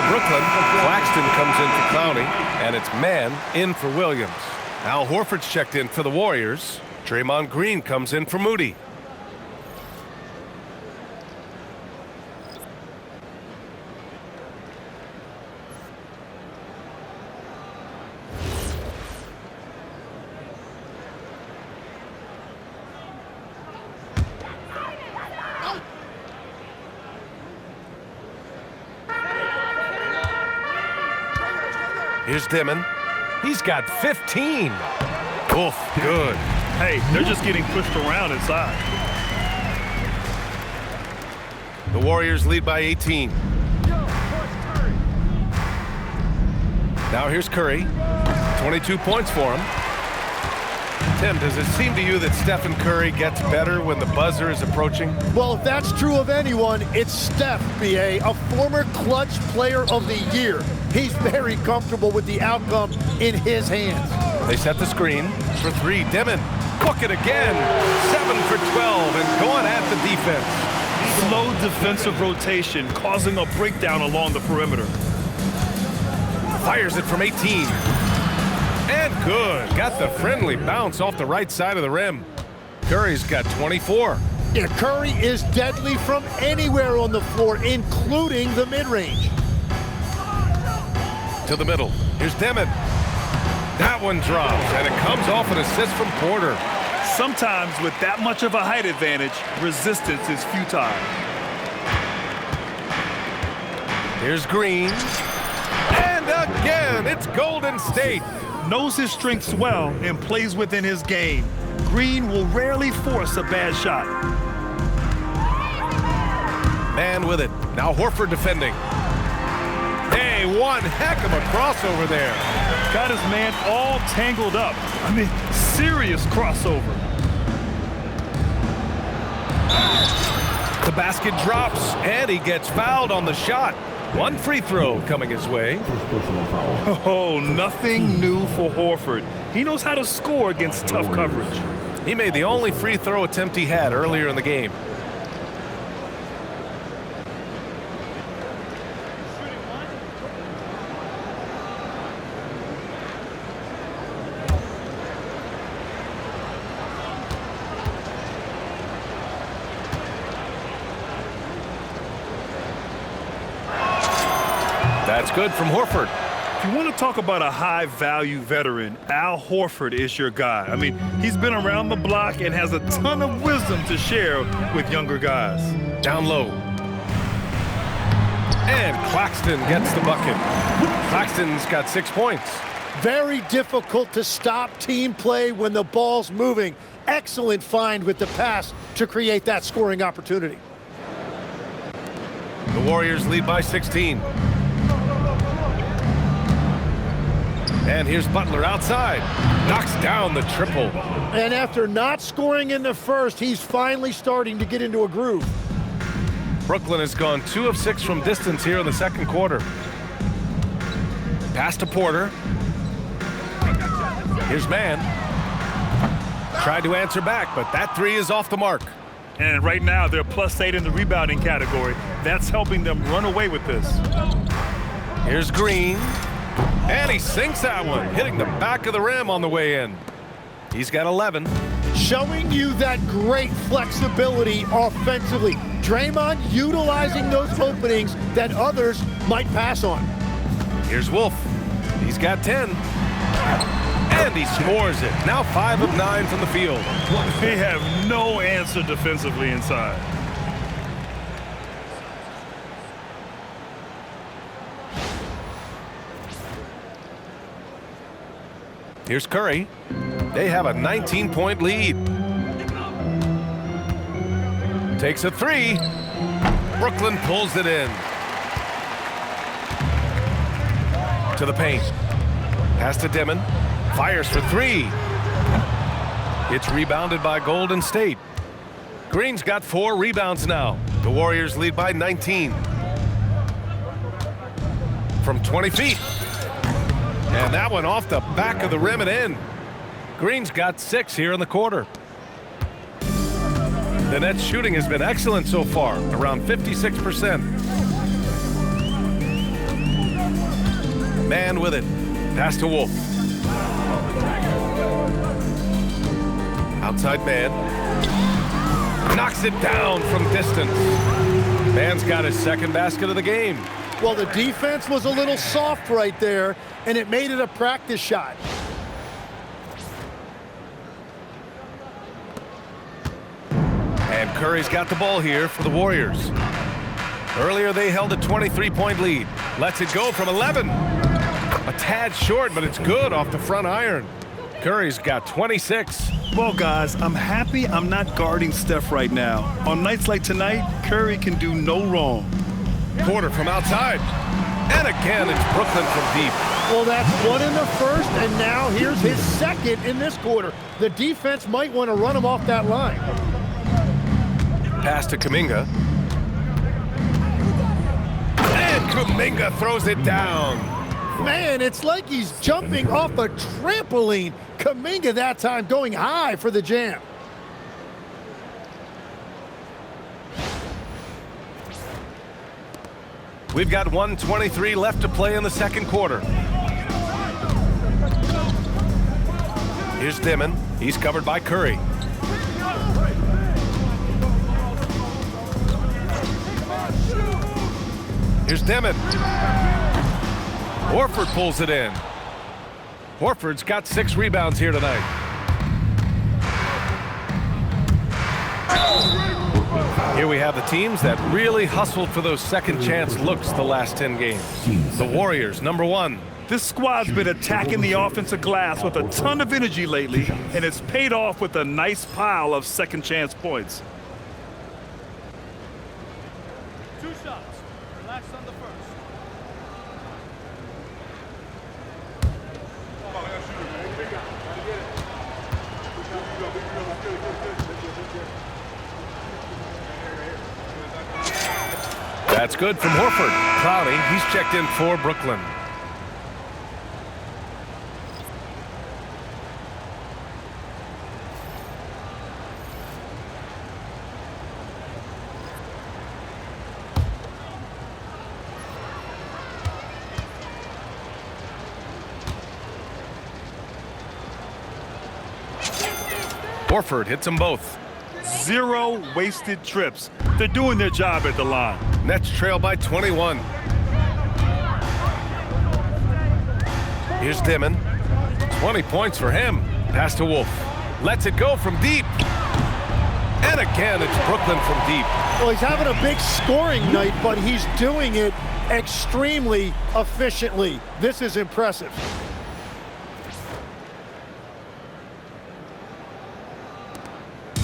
Brooklyn, Claxton comes in for Clowney, and it's man in for Williams. Al Horford's checked in for the Warriors. Draymond Green comes in for Moody. Here's Demin. He's got 15. Oof, good. Hey, they're just getting pushed around inside. The Warriors lead by 18. Now here's Curry. 22 points for him. Tim, does it seem to you that Stephen Curry gets better when the buzzer is approaching? Well, if that's true of anyone, it's Steph, B.A., a former clutch player of the year. He's very comfortable with the outcome in his hands. They set the screen for three. Demin, book it again. 7 for 12 and going at the defense. Slow defensive rotation causing a breakdown along the perimeter. Fires it from 18. And good. Got the friendly bounce off the right side of the rim. Curry's got 24. Yeah, Curry is deadly from anywhere on the floor, including the mid-range. To the middle. Here's Demin. That one drops, and it comes off an assist from Porter. Sometimes with that much of a height advantage, resistance is futile. Here's Green. And again, it's Golden State. Knows his strengths well and plays within his game. Green will rarely force a bad shot. Man with it. Now Horford defending. Hey, one heck of a crossover there. Got his man all tangled up. I mean, serious crossover. The basket drops, and he gets fouled on the shot. One free throw coming his way. Oh, nothing new for Horford. He knows how to score against tough coverage. He made the only free throw attempt he had earlier in the game. That's good from Horford. If you want to talk about a high-value veteran, Al Horford is your guy. I mean, he's been around the block and has a ton of wisdom to share with younger guys. Down low. And Claxton gets the bucket. Claxton's got 6 points. Very difficult to stop team play when the ball's moving. Excellent find with the pass to create that scoring opportunity. The Warriors lead by 16. And here's Butler outside. Knocks down the triple. And after not scoring in the first, he's finally starting to get into a groove. Brooklyn has gone 2 of 6 from distance here in the second quarter. Pass to Porter. Here's Mann. Tried to answer back, but that three is off the mark. And right now, they're +8 in the rebounding category. That's helping them run away with this. Here's Green. And he sinks that one, hitting the back of the rim on the way in. He's got 11. Showing you that great flexibility offensively. Draymond utilizing those openings that others might pass on. Here's Wolf. He's got 10. And he scores it. Now 5 of 9 from the field. They have no answer defensively inside. Here's Curry. They have a 19-point lead. Takes a three. Brooklyn pulls it in. To the paint. Pass to Demin. Fires for three. It's rebounded by Golden State. Green's got 4 rebounds now. The Warriors lead by 19. From 20 feet. And that one off the back of the rim and in. Green's got 6 here in the quarter. The Nets' shooting has been excellent so far, around 56%. Mann with it. Pass to Wolf. Outside Mann. Knocks it down from distance. Mann's got his second basket of the game. Well, the defense was a little soft right there, and it made it a practice shot. And Curry's got the ball here for the Warriors. Earlier they held a 23-point lead. Lets it go from 11. A tad short, but it's good off the front iron. Curry's got 26. Well, guys, I'm happy I'm not guarding Steph right now. On nights like tonight, Curry can do no wrong. Porter from outside. And again, it's Brooklyn from deep. Well, that's one in the first, and now here's his second in this quarter. The defense might want to run him off that line. Pass to Kuminga. And Kuminga throws it down. Man, it's like he's jumping off a trampoline. Kuminga that time going high for the jam. We've got 1:23 left to play in the second quarter. Here's Demin. He's covered by Curry. Here's Demin. Horford pulls it in. Horford's got 6 rebounds here tonight. Here we have the teams that really hustled for those second chance looks the last 10 games. The Warriors, number 1. This squad's been attacking the offensive glass with a ton of energy lately, and it's paid off with a nice pile of second chance points. 2 shots. Relax on the first. That's good from Horford. Clowney, he's checked in for Brooklyn. Horford hits them both. 0 wasted trips. They're doing their job at the line. Nets trail by 21. Here's Demin. 20 points for him. Pass to Wolf. Lets it go from deep. And again, it's Brooklyn from deep. Well, he's having a big scoring night, but he's doing it extremely efficiently. This is impressive.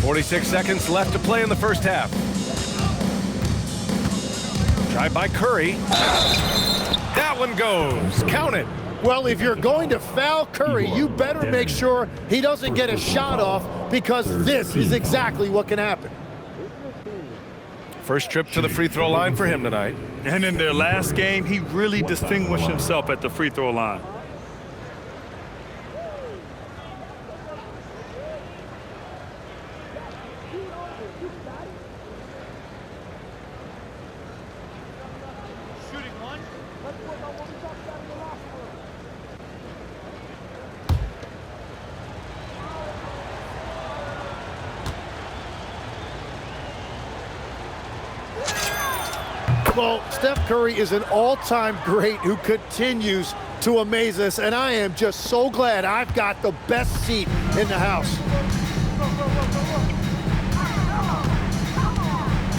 .46 seconds left to play in the first half. Drive by Curry. That one goes. Count it. Well, if you're going to foul Curry, you better make sure he doesn't get a shot off, because this is exactly what can happen. First trip to the free throw line for him tonight. And in their last game, he really distinguished himself at the free throw line. Shooting one. Well, Steph Curry is an all-time great who continues to amaze us, and I am just so glad I've got the best seat in the house.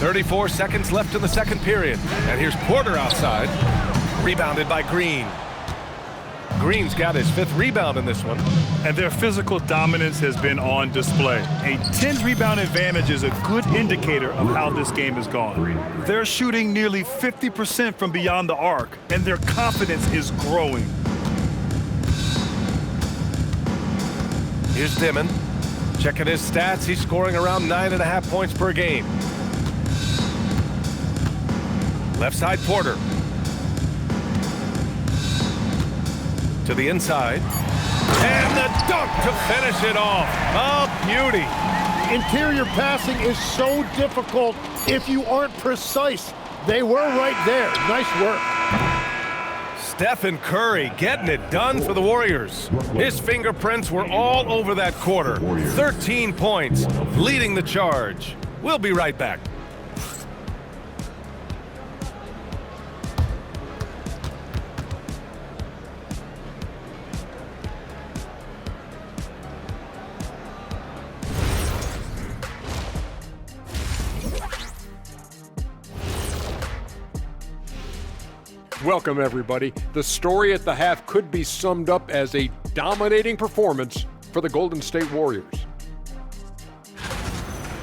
34 seconds left in the second period. And here's Porter outside. Rebounded by Green. Green's got his 5th rebound in this one. And their physical dominance has been on display. A 10-rebound advantage is a good indicator of how this game has gone. They're shooting nearly 50% from beyond the arc, and their confidence is growing. Here's Demin. Checking his stats, he's scoring around 9.5 points per game. Left side, Porter. To the inside. And the dunk to finish it off. A beauty. Interior passing is so difficult if you aren't precise. They were right there. Nice work. Stephen Curry getting it done for the Warriors. His fingerprints were all over that quarter. 13 points, leading the charge. We'll be right back. Welcome, everybody. The story at the half could be summed up as a dominating performance for the Golden State Warriors.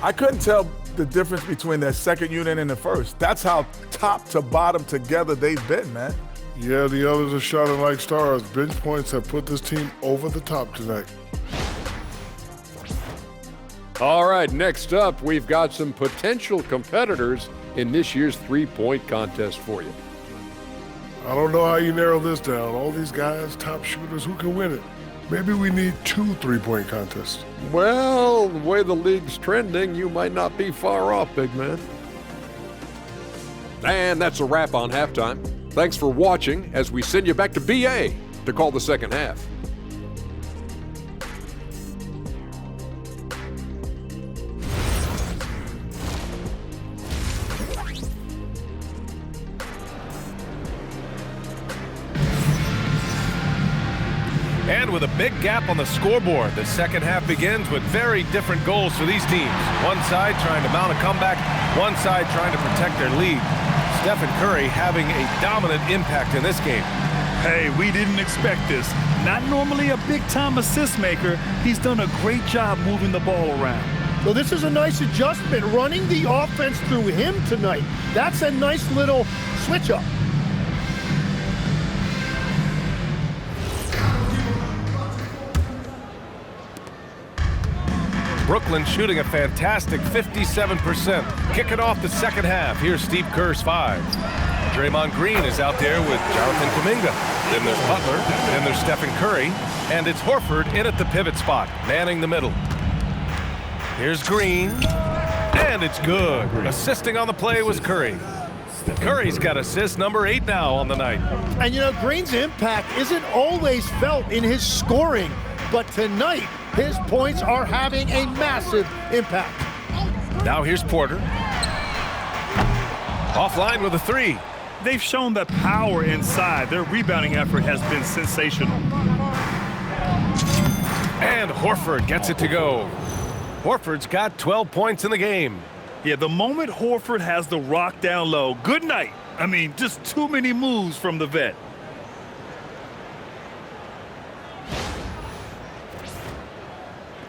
I couldn't tell the difference between their second unit and the first. That's how top to bottom together they've been, man. Yeah, the others are shining like stars. Bench points have put this team over the top tonight. All right, next up, we've got some potential competitors in this year's three-point contest for you. I don't know how you narrow this down. All these guys, top shooters, who can win it? Maybe we need 2 three-point contests. Well, the way the league's trending, you might not be far off, big man. And that's a wrap on halftime. Thanks for watching as we send you back to BA to call the second half. And with a big gap on the scoreboard, the second half begins with very different goals for these teams. One side trying to mount a comeback, one side trying to protect their lead. Stephen Curry having a dominant impact in this game. Hey, we didn't expect this. Not normally a big-time assist maker, he's done a great job moving the ball around. So this is a nice adjustment, running the offense through him tonight. That's a nice little switch-up. Brooklyn shooting a fantastic 57%. Kicking off the second half. Here's Steve Kerr's 5. Draymond Green is out there with Jonathan Kuminga. Then there's Butler. Then there's Stephen Curry. And it's Horford in at the pivot spot, manning the middle. Here's Green. And it's good. Assisting on the play was Curry. Curry's got assist number 8 now on the night. And you know, Green's impact isn't always felt in his scoring, but tonight, his points are having a massive impact. Now here's Porter. Offline with a 3. They've shown the power inside. Their rebounding effort has been sensational. And Horford gets it to go. Horford's got 12 points in the game. Yeah, the moment Horford has the rock down low, good night. I mean, just too many moves from the vet.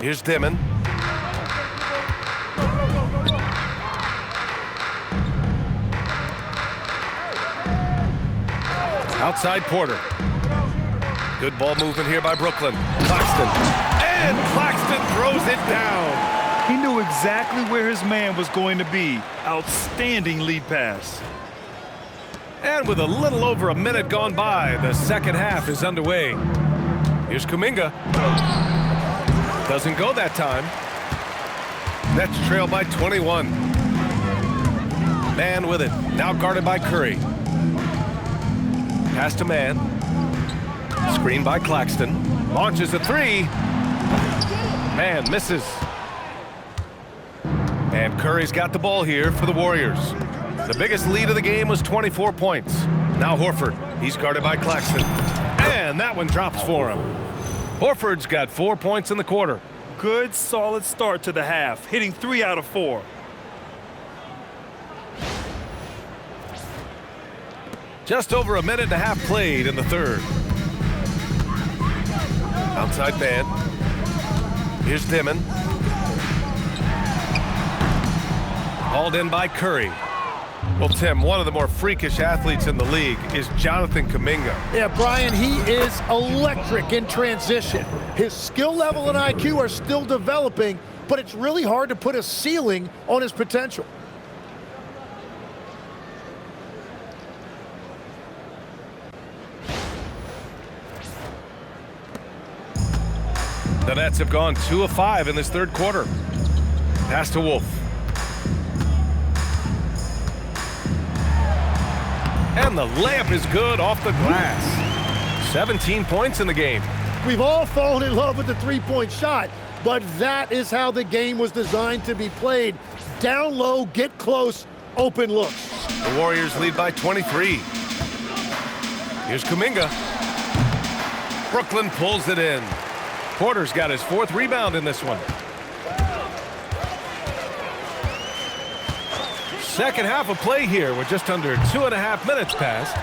Here's Demin. Outside Porter. Good ball movement here by Brooklyn. Claxton. And Claxton throws it down. He knew exactly where his man was going to be. Outstanding lead pass. And with a little over a minute gone by, the second half is underway. Here's Kuminga. Doesn't go that time. Nets trail by 21. Man with it, now guarded by Curry. Pass to Man. Screen by Claxton. Launches a three. Man misses. And Curry's got the ball here for the Warriors. The biggest lead of the game was 24 points. Now Horford. He's guarded by Claxton. And that one drops for him. Horford's got 4 points in the quarter. Good, solid start to the half, hitting 3 out of 4. Just over a minute and a half played in the third. Outside man. Here's Demin. Hauled in by Curry. Well, Tim, one of the more freakish athletes in the league is Jonathan Kuminga. Yeah, Brian, he is electric in transition. His skill level and IQ are still developing, but it's really hard to put a ceiling on his potential. The Nets have gone 2 of 5 in this third quarter. Pass to Wolf. And the layup is good off the glass. 17 points in the game. We've all fallen in love with the three-point shot, but that is how the game was designed to be played. Down low, get close, open looks. The Warriors lead by 23. Here's Kuminga. Brooklyn pulls it in. Porter's got his 4th rebound in this one. Second half of play here with just under 2.5 minutes passed.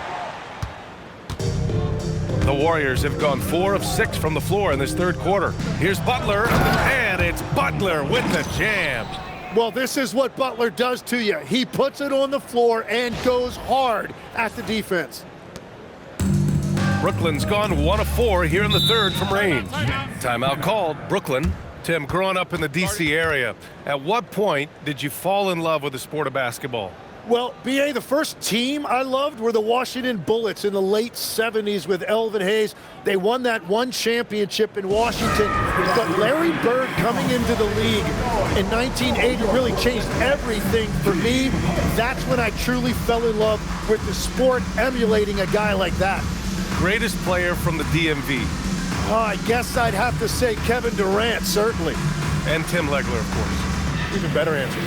The Warriors have gone 4 of 6 from the floor in this third quarter. Here's Butler, and it's Butler with the jam. Well, this is what Butler does to you. He puts it on the floor and goes hard at the defense. Brooklyn's gone 1 of 4 here in the third from range. Timeout called. Brooklyn. Tim, growing up in the D.C. area, at what point did you fall in love with the sport of basketball? Well, B.A., the first team I loved were the Washington Bullets in the late 70s with Elvin Hayes. They won that one championship in Washington. But Larry Bird coming into the league in 1980 really changed everything for me. That's when I truly fell in love with the sport, emulating a guy like that. Greatest player from the DMV? I guess I'd have to say Kevin Durant, certainly. And Tim Legler, of course. Even better answer.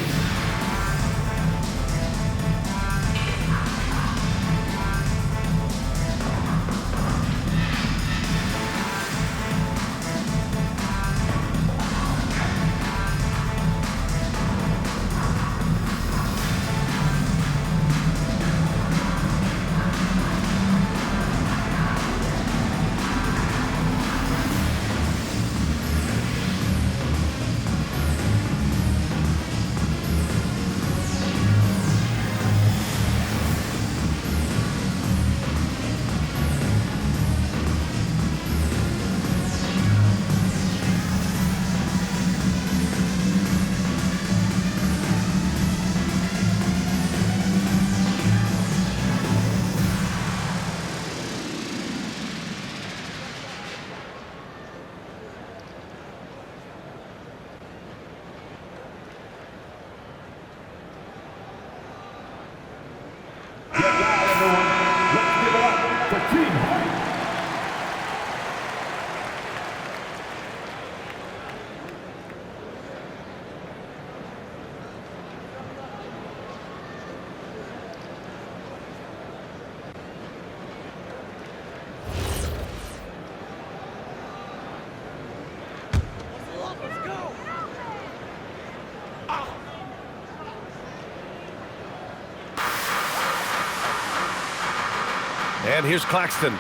And here's Claxton.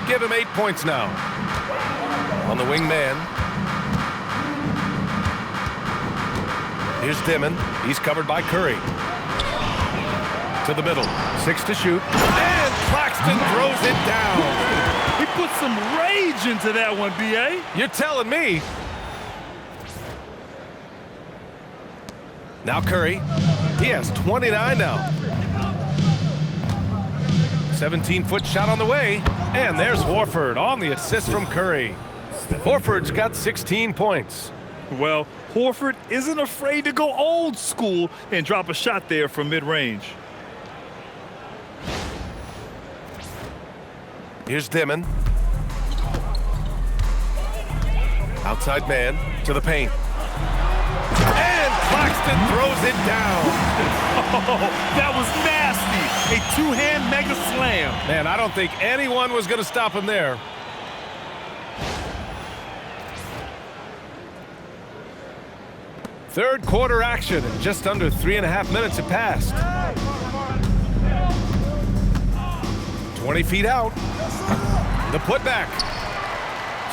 Give him 8 points now. On the wing man. Here's Demin. He's covered by Curry. To the middle. 6 to shoot. And Claxton throws it down. He put some rage into that one, B.A. You're telling me. Now Curry. He has 29 now. 17-foot shot on the way. And there's Horford on the assist from Curry. Horford's got 16 points. Well, Horford isn't afraid to go old school and drop a shot there from mid-range. Here's Demin. Outside man to the paint. And Claxton throws it down. Oh, that was nasty. A two-hand mega slam. Man, I don't think anyone was going to stop him there. Third quarter action, and just under 3.5 minutes have passed. 20 feet out. The putback.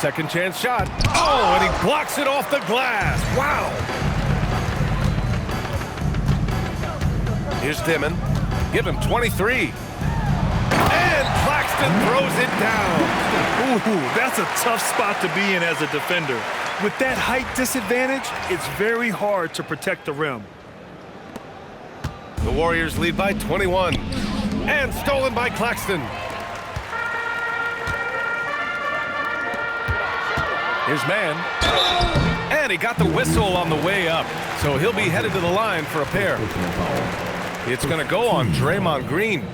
Second chance shot. Oh, and he blocks it off the glass. Wow. Here's Demin. Give him 23. And Claxton throws it down. Ooh, that's a tough spot to be in as a defender. With that height disadvantage, it's very hard to protect the rim. The Warriors lead by 21. And stolen by Claxton. Here's man. And he got the whistle on the way up. So he'll be headed to the line for a pair. It's going to go on Draymond Green.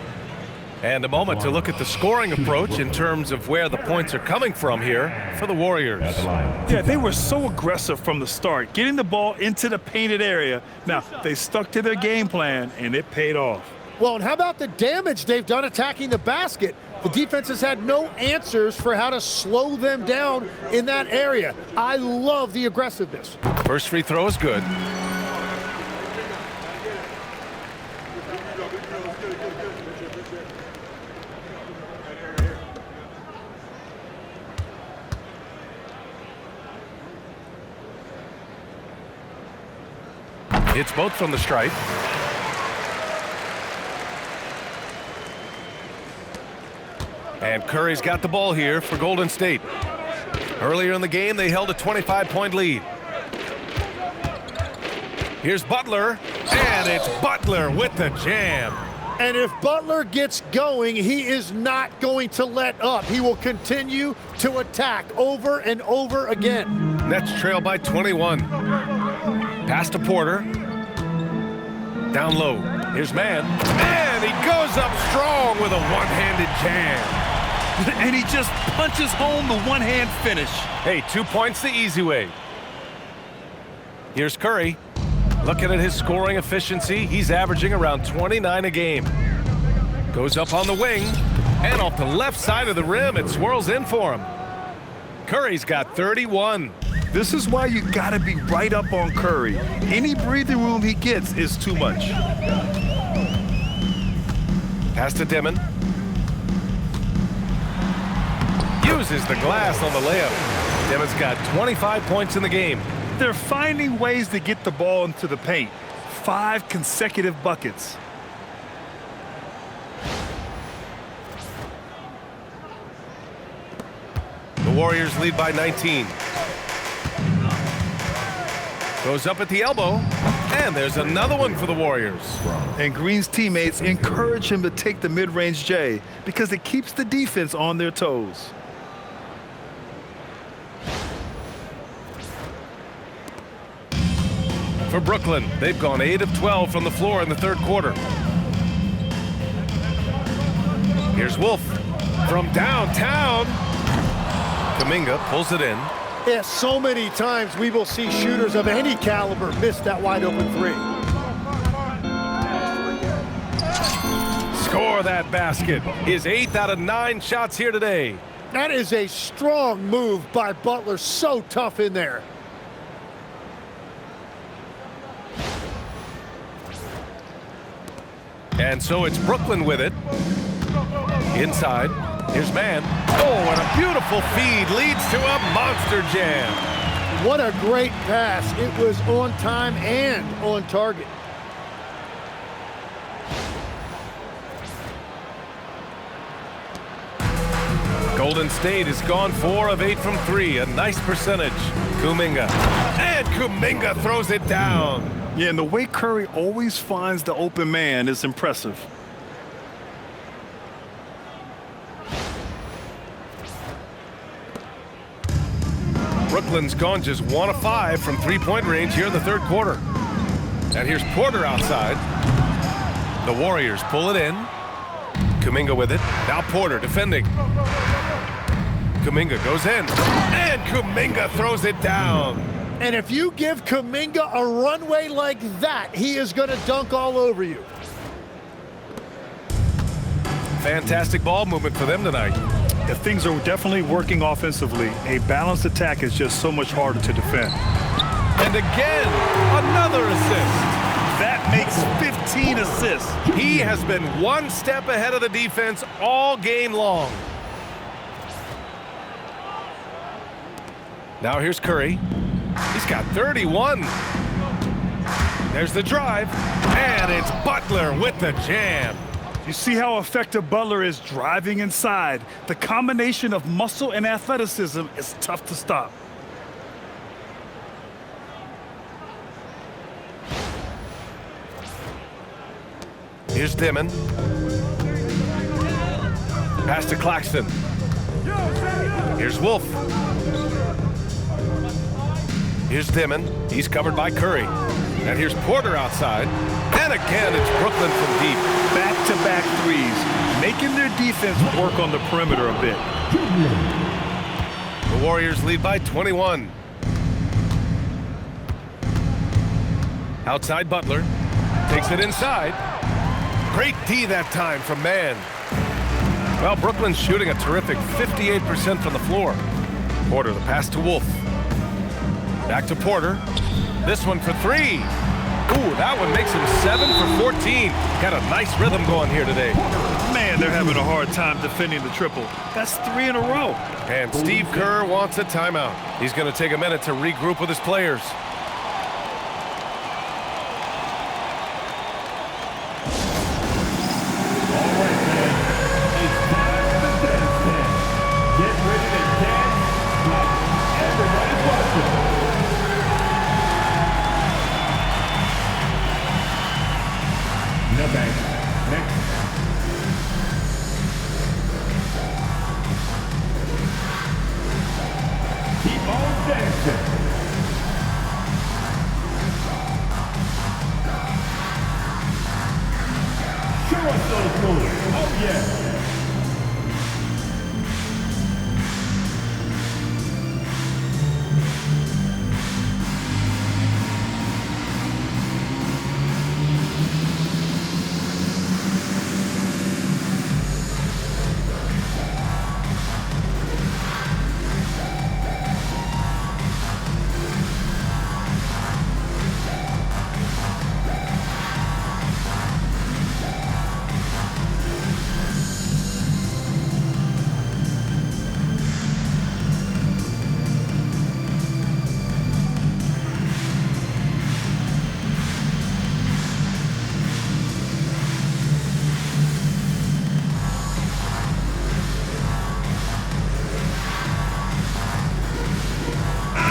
And a moment to look at the scoring approach in terms of where the points are coming from here for the Warriors. Yeah, they were so aggressive from the start, getting the ball into the painted area. Now, they stuck to their game plan, and it paid off. Well, and how about the damage they've done attacking the basket? The defense has had no answers for how to slow them down in that area. I love the aggressiveness. First free throw is good. It's both from the stripe. And Curry's got the ball here for Golden State. Earlier in the game, they held a 25-point lead. Here's Butler, and it's Butler with the jam. And if Butler gets going, he is not going to let up. He will continue to attack over and over again. Nets trail by 21. Pass to Porter. Down low. Here's man. And he goes up strong with a one-handed jam. And he just punches home the one-hand finish. Hey, 2 points the easy way. Here's Curry. Looking at his scoring efficiency, he's averaging around 29 a game. Goes up on the wing, and off the left side of the rim, it swirls in for him. Curry's got 31. This is why you gotta be right up on Curry. Any breathing room he gets is too much. Pass to Demin. Uses the glass on the layup. Demin's got 25 points in the game. They're finding ways to get the ball into the paint. 5 consecutive buckets. The Warriors lead by 19. Goes up at the elbow, and there's another one for the Warriors. And Green's teammates encourage him to take the mid-range J because it keeps the defense on their toes. For Brooklyn, they've gone 8 of 12 from the floor in the third quarter. Here's Wolf from downtown. Kuminga pulls it in. Yeah, so many times we will see shooters of any caliber miss that wide open three. Score that basket. His 8th out of 9 shots here today. That is a strong move by Butler. So tough in there. And so it's Brooklyn with it. Inside. Here's man. Oh, and a beautiful feed leads to a monster jam. What a great pass. It was on time and on target. Golden State has gone 4 of 8 from 3. A nice percentage. Kuminga. And Kuminga throws it down. Yeah, and the way Curry always finds the open man is impressive. Brooklyn's gone just 1 of 5 from three-point range here in the third quarter. And here's Porter outside. The Warriors pull it in. Kuminga with it. Now Porter defending. Kuminga goes in. And Kuminga throws it down. And if you give Kuminga a runway like that, he is going to dunk all over you. Fantastic ball movement for them tonight. Yeah, things are definitely working offensively. A balanced attack is just so much harder to defend. And again, another assist. That makes 15 assists. He has been one step ahead of the defense all game long. Now here's Curry. He's got 31. There's the drive. And it's Butler with the jam. You see how effective Butler is driving inside. The combination of muscle and athleticism is tough to stop. Here's Demin. Pass to Claxton. Here's Wolf. Here's Demin. He's covered by Curry. And here's Porter outside. And again, it's Brooklyn from deep. Back-to-back threes, making their defense work on the perimeter a bit. The Warriors lead by 21. Outside Butler. Takes it inside. Great D that time from Mann. Well, Brooklyn's shooting a terrific 58% from the floor. Porter, the pass to Wolf. Back to Porter. This one for 3. Ooh, that one makes him 7 for 14. Got a nice rhythm going here today. Man, they're having a hard time defending the triple. That's 3 in a row. And Steve Kerr wants a timeout. He's going to take a minute to regroup with his players.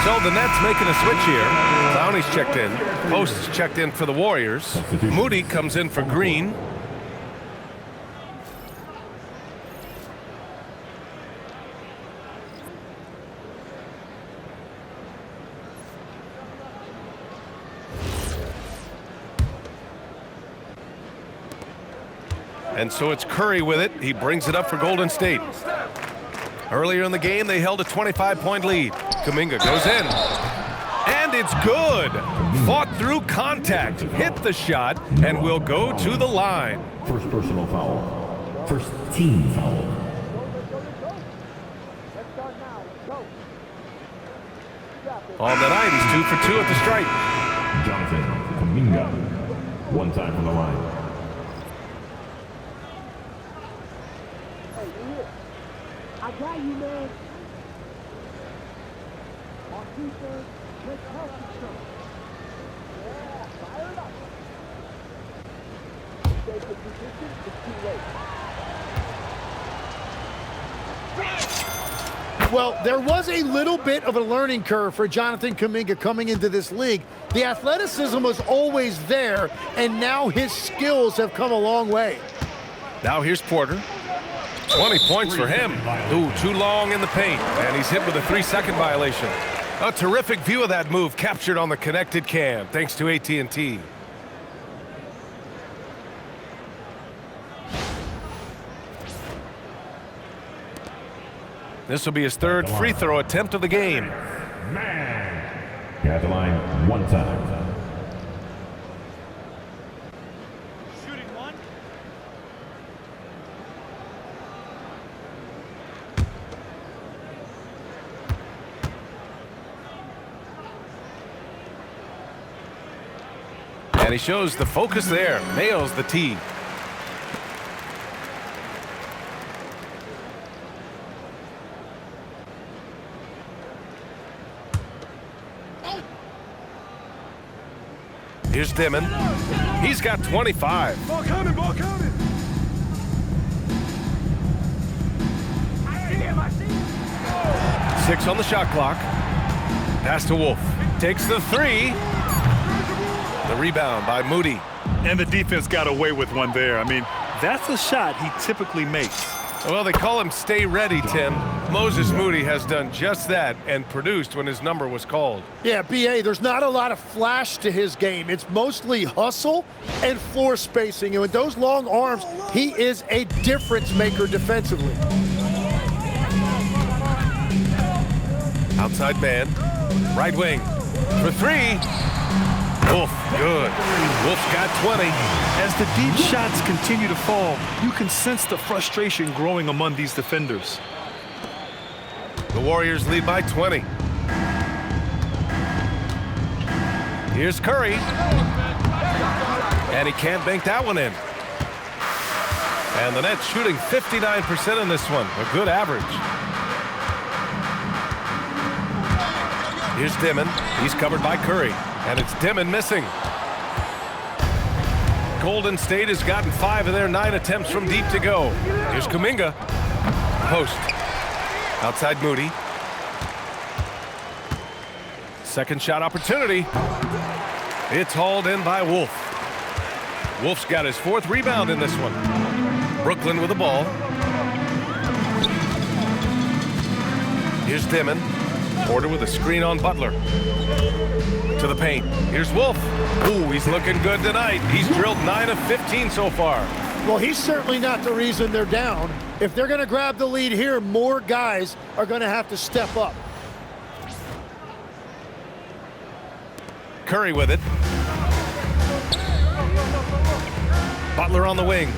So the Nets making a switch here. Clowney's checked in. Post's checked in for the Warriors. Moody comes in for Green. And so it's Curry with it. He brings it up for Golden State. Earlier in the game, they held a 25-point lead. Kuminga goes in. And it's good. Fought through contact, hit the shot, and will go to the line. First personal foul. First team foul. On the night, he's 2 for 2 at the stripe. Jonathan Kuminga. One time from the line. I got you, man. On defense, let's help each other. Yeah, fire it up. Stay in position, it's too late. Well, there was a little bit of a learning curve for Jonathan Kuminga coming into this league. The athleticism was always there, and now his skills have come a long way. Now here's Porter. 20 points for him. Ooh, too long in the paint, and he's hit with a 3-second violation. A terrific view of that move captured on the connected cam, thanks to AT&T. This will be his third free throw attempt of the game. Man. At the line one time. Shooting one. And he shows the focus there, nails the tee. Here's Demin. He's got 25. Ball coming, ball coming. I see him. 6 on the shot clock. Pass to Wolf. Takes the 3. The rebound by Moody. And the defense got away with one there. I mean, that's a shot he typically makes. Well, they call him Stay Ready, Tim. Moses Moody has done just that and produced when his number was called. Yeah, B.A., there's not a lot of flash to his game. It's mostly hustle and floor spacing. And with those long arms, he is a difference maker defensively. Outside man. Right wing. For 3. Wolf, good. Wolf's got 20. As the deep shots continue to fall, you can sense the frustration growing among these defenders. The Warriors lead by 20. Here's Curry. And he can't bank that one in. And the Nets shooting 59% in this one. A good average. Here's Demin. He's covered by Curry. And it's Demin missing. Golden State has gotten 5 of their 9 attempts from deep to go. Here's Kuminga. Post. Outside Moody. Second shot opportunity. It's hauled in by Wolf. Wolf's got his 4th rebound in this one. Brooklyn with the ball. Here's Demin. Porter with a screen on Butler. To the paint. Here's Wolf. Ooh, he's looking good tonight. He's drilled 9 of 15 so far. Well, he's certainly not the reason they're down. If they're going to grab the lead here, more guys are going to have to step up. Curry with it. Butler on the wing.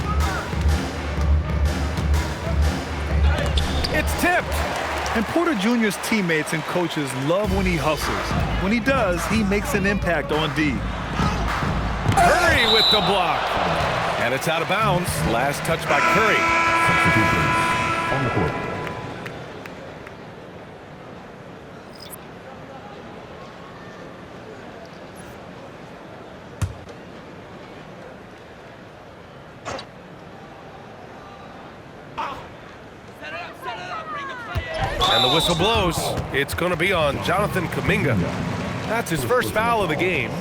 It's tipped. And Porter Jr.'s teammates and coaches love when he hustles. When he does, he makes an impact on D. Curry with the block. And it's out of bounds. Last touch by Curry. On the court. And the whistle blows. It's going to be on Jonathan Kuminga. That's his first foul of the game.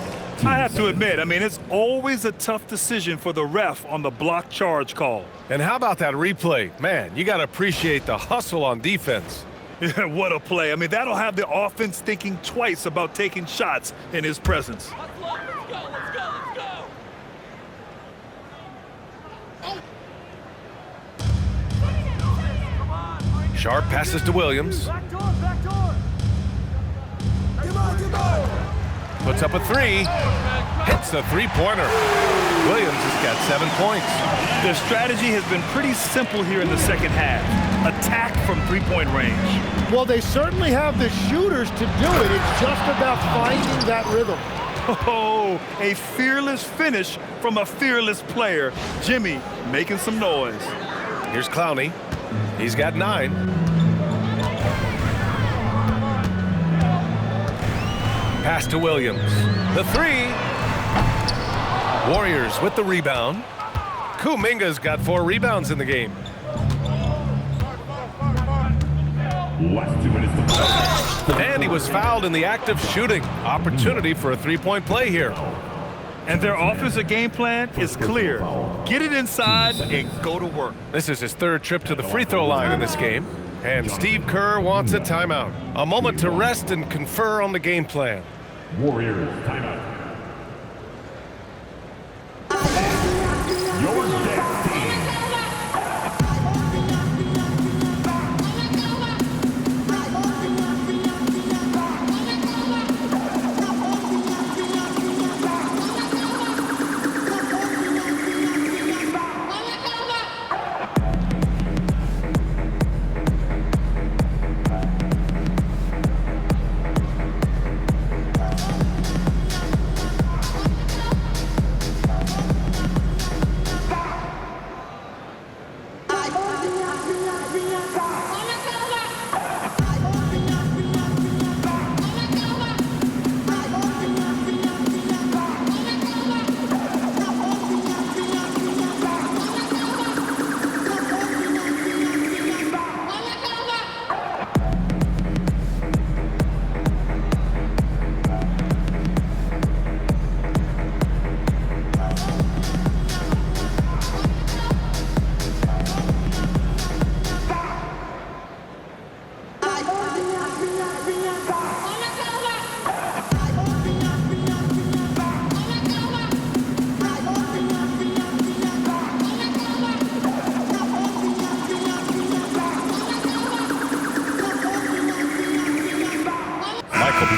I have to admit, I mean, it's always a tough decision for the ref on the block charge call. And how about that replay? Man, you got to appreciate the hustle on defense. Yeah, what a play. I mean, that'll have the offense thinking twice about taking shots in his presence. Sharp passes to Williams. Puts up a 3. Hits the 3-pointer. Williams has got 7 points. Their strategy has been pretty simple here in the second half. Attack from 3-point range. Well, they certainly have the shooters to do it. It's just about finding that rhythm. Oh, a fearless finish from a fearless player. Jimmy making some noise. Here's Clowney. He's got 9. Pass to Williams. The 3. Warriors with the rebound. Kuminga's got 4 rebounds in the game. Last 2 minutes to play. And he was fouled in the act of shooting. Opportunity for a three-point play here. And their offensive game plan is clear. Get it inside and go to work. This is his third trip to the free throw line in this game. And Steve Kerr wants a timeout. A moment to rest and confer on the game plan. Warriors, timeout. Your next team.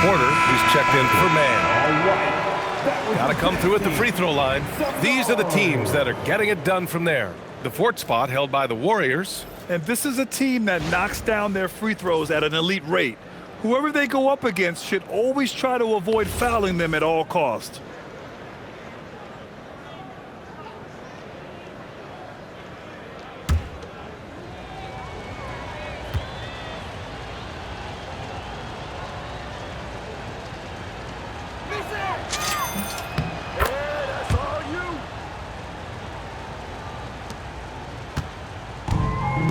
Porter, who's checked in for man. Got to come through at the free throw line. These are the teams that are getting it done from there. The fourth spot held by the Warriors. And this is a team that knocks down their free throws at an elite rate. Whoever they go up against should always try to avoid fouling them at all costs.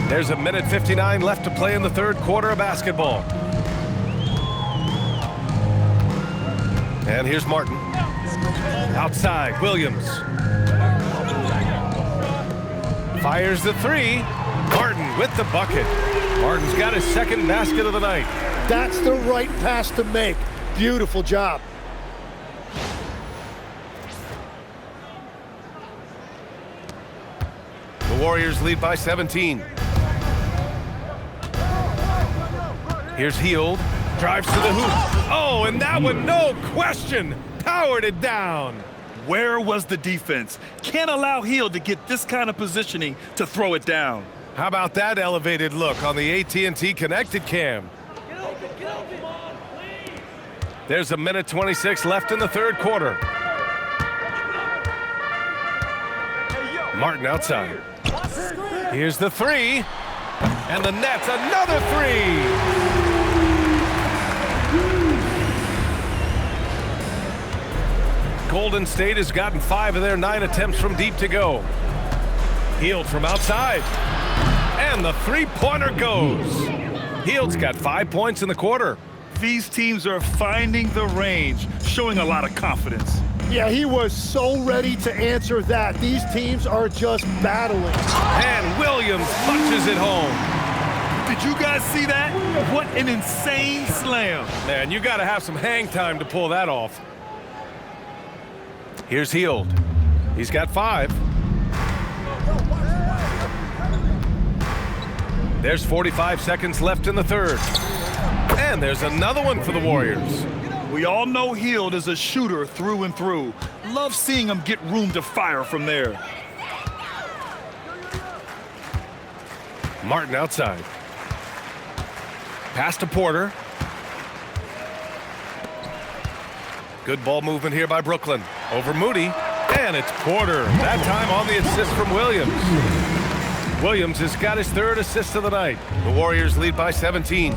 There's a minute 59 left to play in the third quarter of basketball. And here's Martin. Outside, Williams. Fires the three. Martin with the bucket. Martin's got his second basket of the night. That's the right pass to make. Beautiful job. The Warriors lead by 17. Here's Hield, drives to the hoop. Oh, and that one, no question, powered it down. Where was the defense? Can't allow Hield to get this kind of positioning to throw it down. How about that elevated look on the AT&T connected cam? There's a minute 26 left in the third quarter. Martin outside. Here's the three. And the net's another three. Golden State has gotten 5 of their 9 attempts from deep to go. Hield from outside. And the three-pointer goes. Hield's got 5 points in the quarter. These teams are finding the range, showing a lot of confidence. Yeah, he was so ready to answer that. These teams are just battling. And Williams punches it home. Did you guys see that? What an insane slam. Man, you got to have some hang time to pull that off. Here's Hield. He's got 5. There's 45 seconds left in the third. And there's another one for the Warriors. We all know Hield is a shooter through and through. Love seeing him get room to fire from there. Martin outside. Pass to Porter. Good ball movement here by Brooklyn. Over Moody. And it's Porter. That time on the assist from Williams. Williams has got his third assist of the night. The Warriors lead by 17.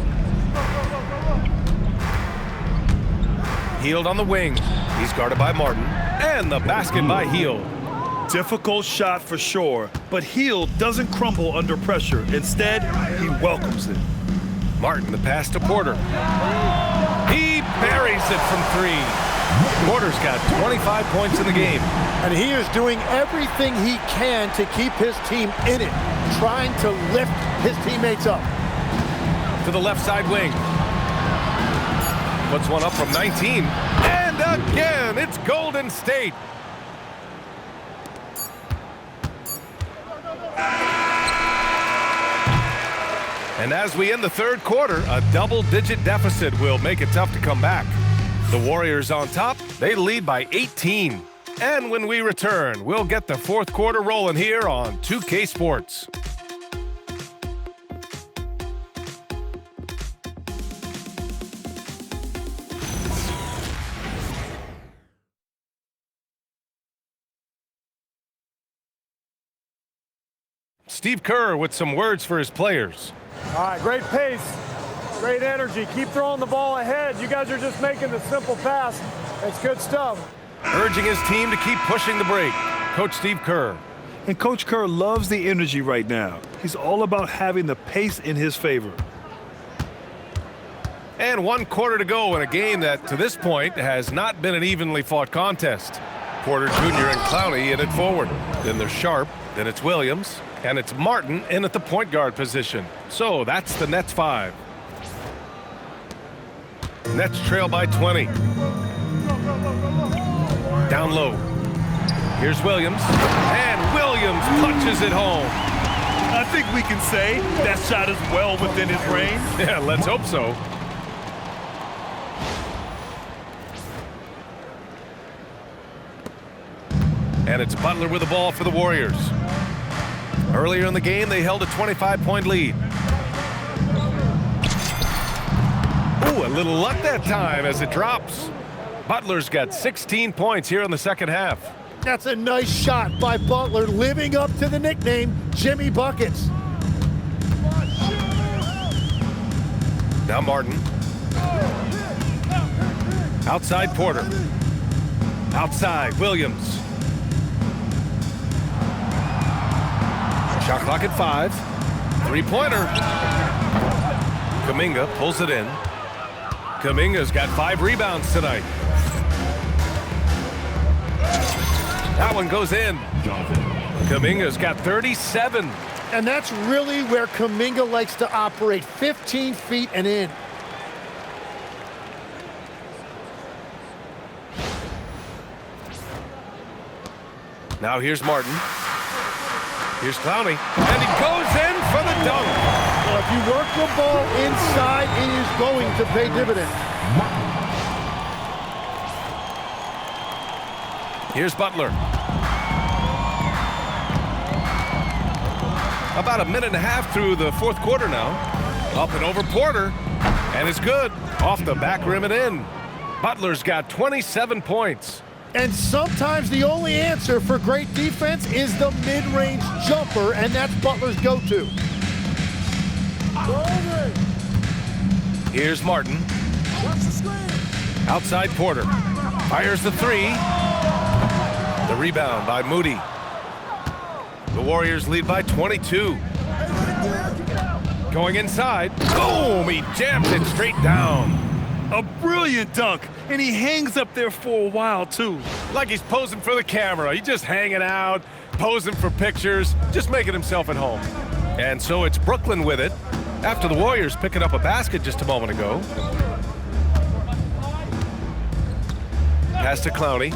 Hield on the wing. He's guarded by Martin. And the basket by Hield. Difficult shot for sure, but Hield doesn't crumble under pressure. Instead, he welcomes it. Martin, the pass to Porter. He buries it from 3. Porter's got 25 points in the game. And he is doing everything he can to keep his team in it, trying to lift his teammates up. To the left side wing. Puts one up from 19. And again, it's Golden State. And as we end the third quarter, a double-digit deficit will make it tough to come back. The Warriors on top, they lead by 18. And when we return, we'll get the fourth quarter rolling here on 2K Sports. Steve Kerr with some words for his players. All right, great pace, great energy. Keep throwing the ball ahead. You guys are just making the simple pass. It's good stuff. Urging his team to keep pushing the break. Coach Steve Kerr. And Coach Kerr loves the energy right now. He's all about having the pace in his favor. And 1 quarter to go in a game that, to this point, has not been an evenly fought contest. Porter Jr. and Clowney in it forward. Then there's Sharp, then it's Williams, and it's Martin in at the point guard position. So that's the Nets 5. Nets trail by 20. Down low. Here's Williams, and Williams punches it home. I think we can say that shot is well within his range. Yeah, let's hope so. And it's Butler with the ball for the Warriors. Earlier in the game, they held a 25-point lead. Ooh, a little luck that time as it drops. Butler's got 16 points here in the second half. That's a nice shot by Butler, living up to the nickname Jimmy Buckets. Now Martin. Outside Porter. Outside Williams. Shot clock at 5. 3-pointer. Kuminga pulls it in. Kuminga's got 5 rebounds tonight. That one goes in. Kuminga's got 37. And that's really where Kuminga likes to operate, 15 feet and in. Now here's Martin. Here's Clowney. And he goes in for the dunk. Well, if you work the ball inside, it is going to pay dividends. Here's Butler. About a minute and a half through the fourth quarter now. Up and over Porter. And it's good. Off the back rim and in. Butler's got 27 points. And sometimes the only answer for great defense is the mid-range jumper, and that's Butler's go-to. Here's Martin. Outside Porter. Fires the 3. The rebound by Moody. The Warriors lead by 22. Going inside. Boom! He jams it straight down. A brilliant dunk, and he hangs up there for a while, too. Like he's posing for the camera. He's just hanging out, posing for pictures, just making himself at home. And so it's Brooklyn with it, after the Warriors picking up a basket just a moment ago. Pass to Clowney.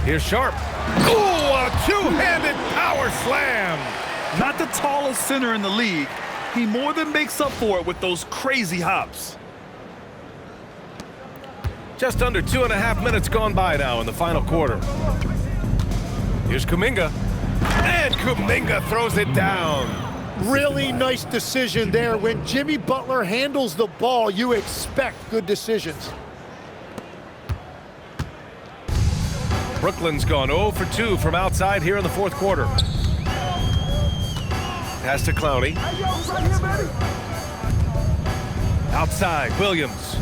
Here's Sharp. Ooh, a two-handed power slam. Not the tallest center in the league. He more than makes up for it with those crazy hops. Just under 2.5 minutes gone by now in the final quarter. Here's Kuminga. And Kuminga throws it down. Really nice decision there. When Jimmy Butler handles the ball, you expect good decisions. Brooklyn's gone 0 for 2 from outside here in the fourth quarter. Pass to Clowney. Outside, Williams.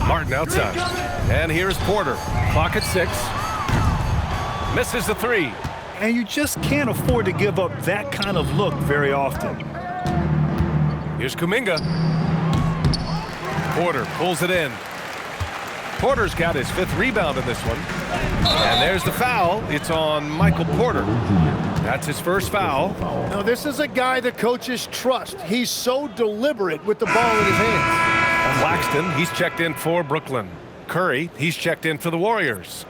Martin outside. And here's Porter. Clock at 6. Misses the 3. And you just can't afford to give up that kind of look very often. Here's Kuminga. Porter pulls it in. Porter's got his 5th rebound in this one. And there's the foul. It's on Michael Porter. That's his first foul. Now, this is a guy the coaches trust. He's so deliberate with the ball in his hands. Claxton, he's checked in for Brooklyn. Curry, he's checked in for the Warriors.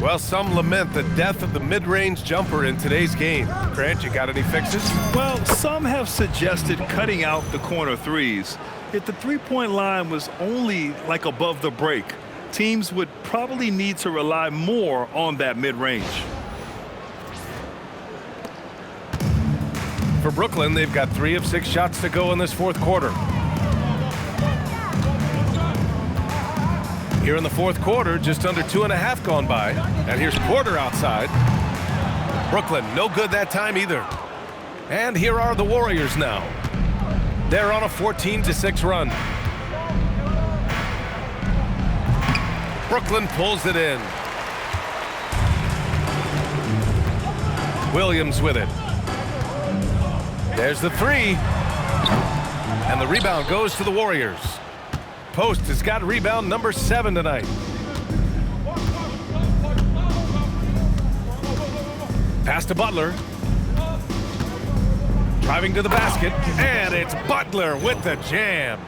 Well, some lament the death of the mid-range jumper in today's game. Grant, you got any fixes? Well, some have suggested cutting out the corner threes. If the three-point line was only like above the break, teams would probably need to rely more on that mid-range. For Brooklyn, they've got 3 of 6 shots to go in this 4th quarter. Here in the 4th quarter, just under 2.5 gone by. And here's Porter outside. Brooklyn, no good that time either. And here are the Warriors now. They're on a 14-6 run. Brooklyn pulls it in. Williams with it. There's the 3. And the rebound goes to the Warriors. Post has got rebound number 7 tonight. Pass to Butler. Driving to the basket, and it's Butler with the jam.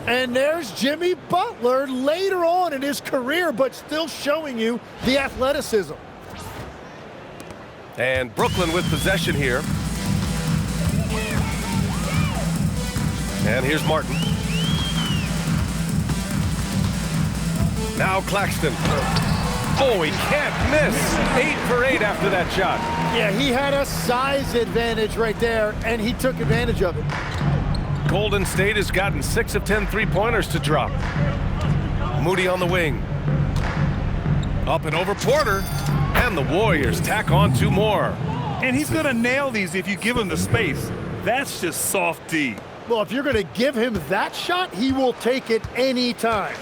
And there's Jimmy Butler later on in his career, but still showing you the athleticism. And Brooklyn with possession here. And here's Martin. Now Claxton. Oh, he can't miss. 8 for 8 after that shot. Yeah, he had a size advantage right there, and he took advantage of it. Golden State has gotten 6 of 10 three-pointers to drop. Moody on the wing. Up and over Porter. And the Warriors tack on 2 more. And he's going to nail these if you give him the space. That's just soft D. Well, if you're going to give him that shot, he will take it any time.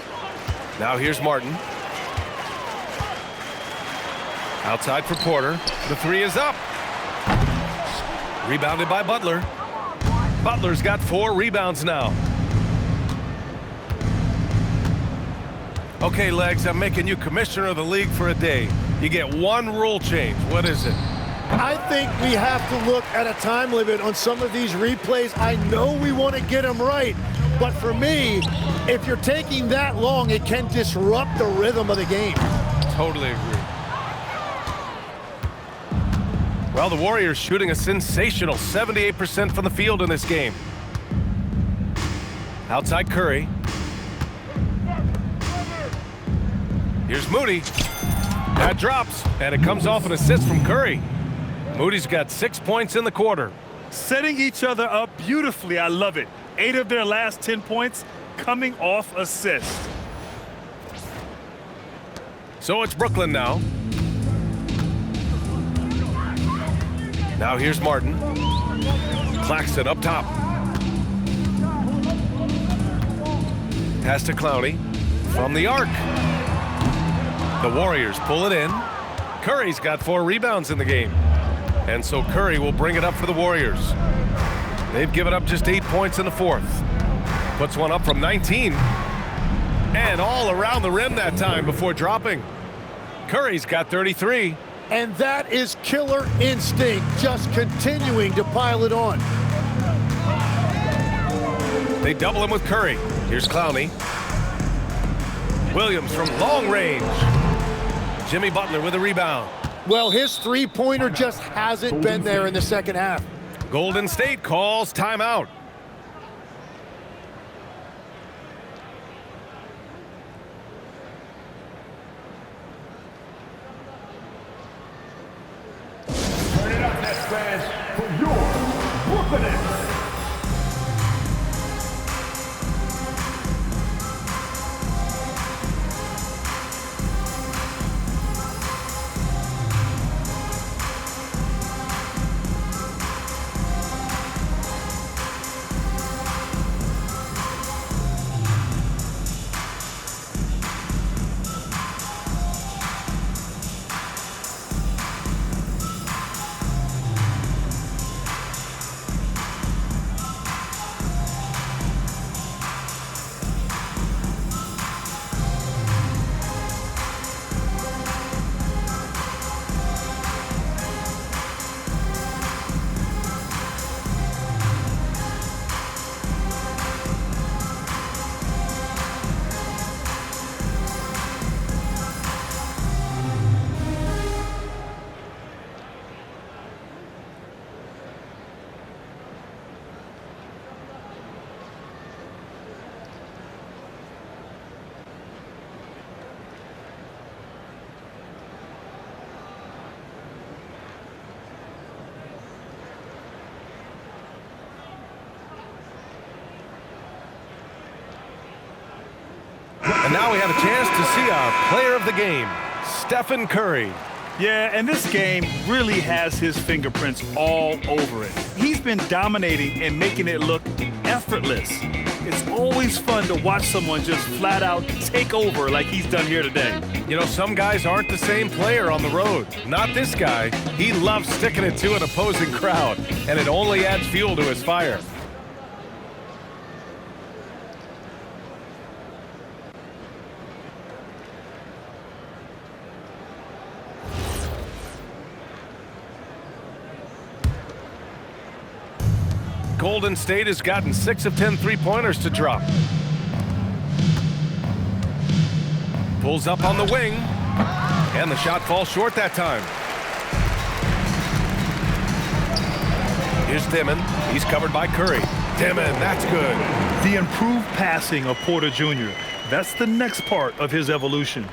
Now here's Martin. Outside for Porter. The 3 is up. Rebounded by Butler. Butler's got 4 rebounds now. Okay, Legs, I'm making you commissioner of the league for a day. You get 1 rule change. What is it? I think we have to look at a time limit on some of these replays. I know we want to get them right, but for me, if you're taking that long, it can disrupt the rhythm of the game. Totally agree. Well, the Warriors shooting a sensational 78% from the field in this game. Outside Curry. Here's Moody. That drops, and it comes off an assist from Curry. Moody's got 6 points in the quarter. Setting each other up beautifully. I love it. 8 of their last 10 points coming off assists. So it's Brooklyn now. Now here's Martin. Claxton up top. Pass to Clowney from the arc. The Warriors pull it in. Curry's got 4 rebounds in the game. And so Curry will bring it up for the Warriors. They've given up just 8 points in the 4th. Puts one up from 19. And all around the rim that time before dropping. Curry's got 33. And that is killer instinct, just continuing to pile it on. They double him with Curry. Here's Clowney. Williams from long range. Jimmy Butler with a rebound. Well, his three-pointer just hasn't been there in the second half. Golden State calls timeout. Turn it up, Nets fans, for your Brooklyn Nets. And now we have a chance to see our player of the game, Stephen Curry. Yeah, and this game really has his fingerprints all over it. He's been dominating and making it look effortless. It's always fun to watch someone just flat out take over like he's done here today. You know, some guys aren't the same player on the road. Not this guy. He loves sticking it to an opposing crowd, and it only adds fuel to his fire. Golden State has gotten 6 of 10 three-pointers to drop. Pulls up on the wing, and the shot falls short that time. Here's Demin. He's covered by Curry. Demin, that's good. The improved passing of Porter Jr. That's the next part of his evolution.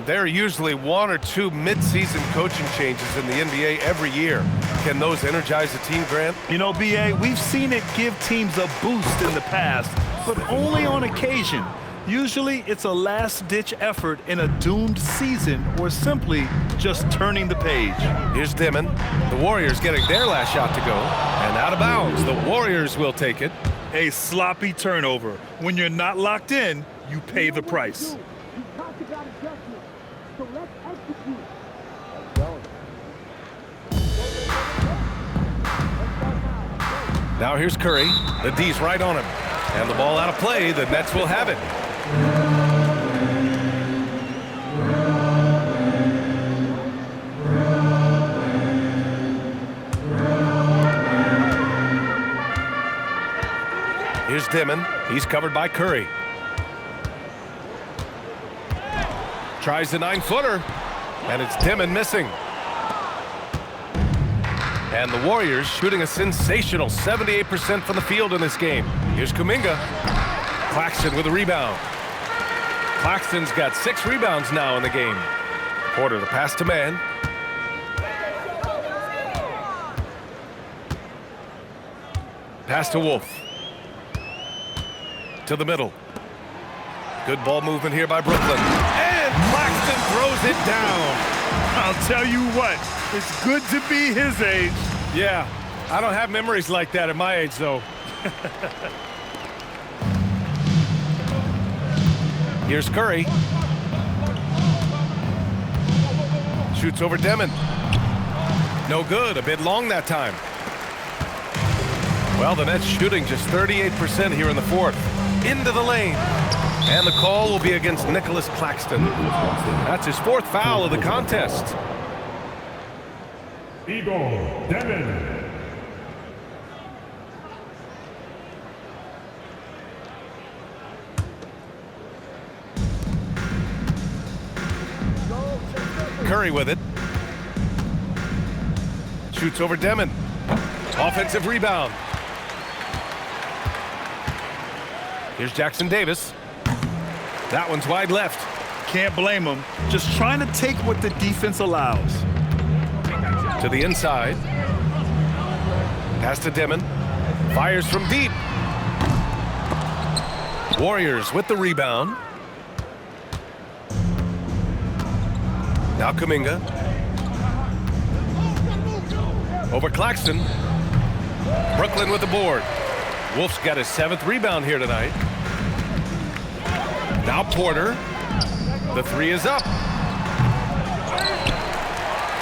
There are usually 1 or 2 mid-season coaching changes in the NBA every year. Can those energize a team, Grant? You know, B.A., we've seen it give teams a boost in the past, but only on occasion. Usually, it's a last-ditch effort in a doomed season or simply just turning the page. Here's Demin. The Warriors getting their last shot to go, and out of bounds. The Warriors will take it. A sloppy turnover. When you're not locked in, you pay the price. So let's execute. Now here's Curry. The D's right on him. And the ball out of play. The Nets will have it. Here's Demin. He's covered by Curry. Tries the 9-footer, and it's Demin missing. And the Warriors shooting a sensational 78% from the field in this game. Here's Kuminga. Claxton with a rebound. Claxton's got 6 rebounds now in the game. Porter the pass to man. Pass to Wolf. To the middle. Good ball movement here by Brooklyn. And Claxton throws it down. I'll tell you what, it's good to be his age. Yeah, I don't have memories like that at my age, though. Here's Curry. Shoots over Demin. No good, a bit long that time. Well, the Nets shooting just 38% here in the fourth. Into the lane. And the call will be against Nicholas Claxton. That's his 4th foul of the contest. Egor, Demin. Curry with it. Shoots over Demin. Offensive rebound. Here's Jackson Davis. That one's wide left. Can't blame him. Just trying to take what the defense allows. To the inside. Pass to Demin. Fires from deep. Warriors with the rebound. Now Kuminga. Over Claxton. Brooklyn with the board. Wolf's got his 7th rebound here tonight. Now Porter. The 3 is up.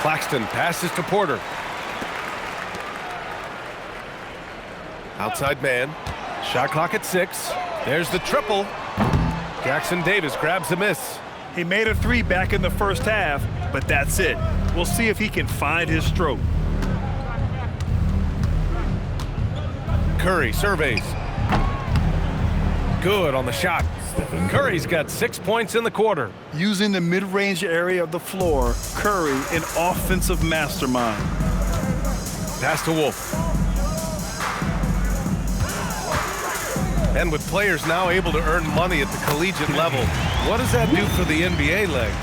Claxton passes to Porter. Outside man. Shot clock at 6. There's the triple. Jackson Davis grabs the miss. He made a 3 back in the first half, but that's it. We'll see if he can find his stroke. Curry surveys. Good on the shot. Curry's got 6 points in the quarter. Using the mid-range area of the floor, Curry, an offensive mastermind. Pass to Wolf. And with players now able to earn money at the collegiate level, what does that do for the NBA legs?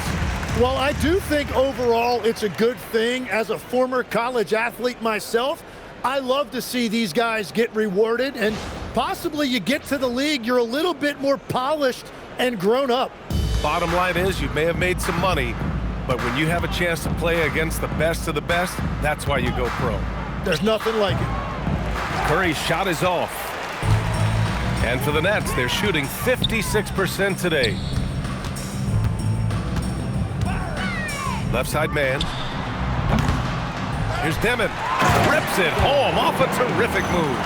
Well, I do think overall it's a good thing as a former college athlete myself. I love to see these guys get rewarded, and possibly you get to the league, you're a little bit more polished and grown up. Bottom line is you may have made some money, but when you have a chance to play against the best of the best, that's why you go pro. There's nothing like it. Curry's shot is off. And for the Nets, they're shooting 56% today. Left side man. Here's Demin. Rips it home off a terrific move.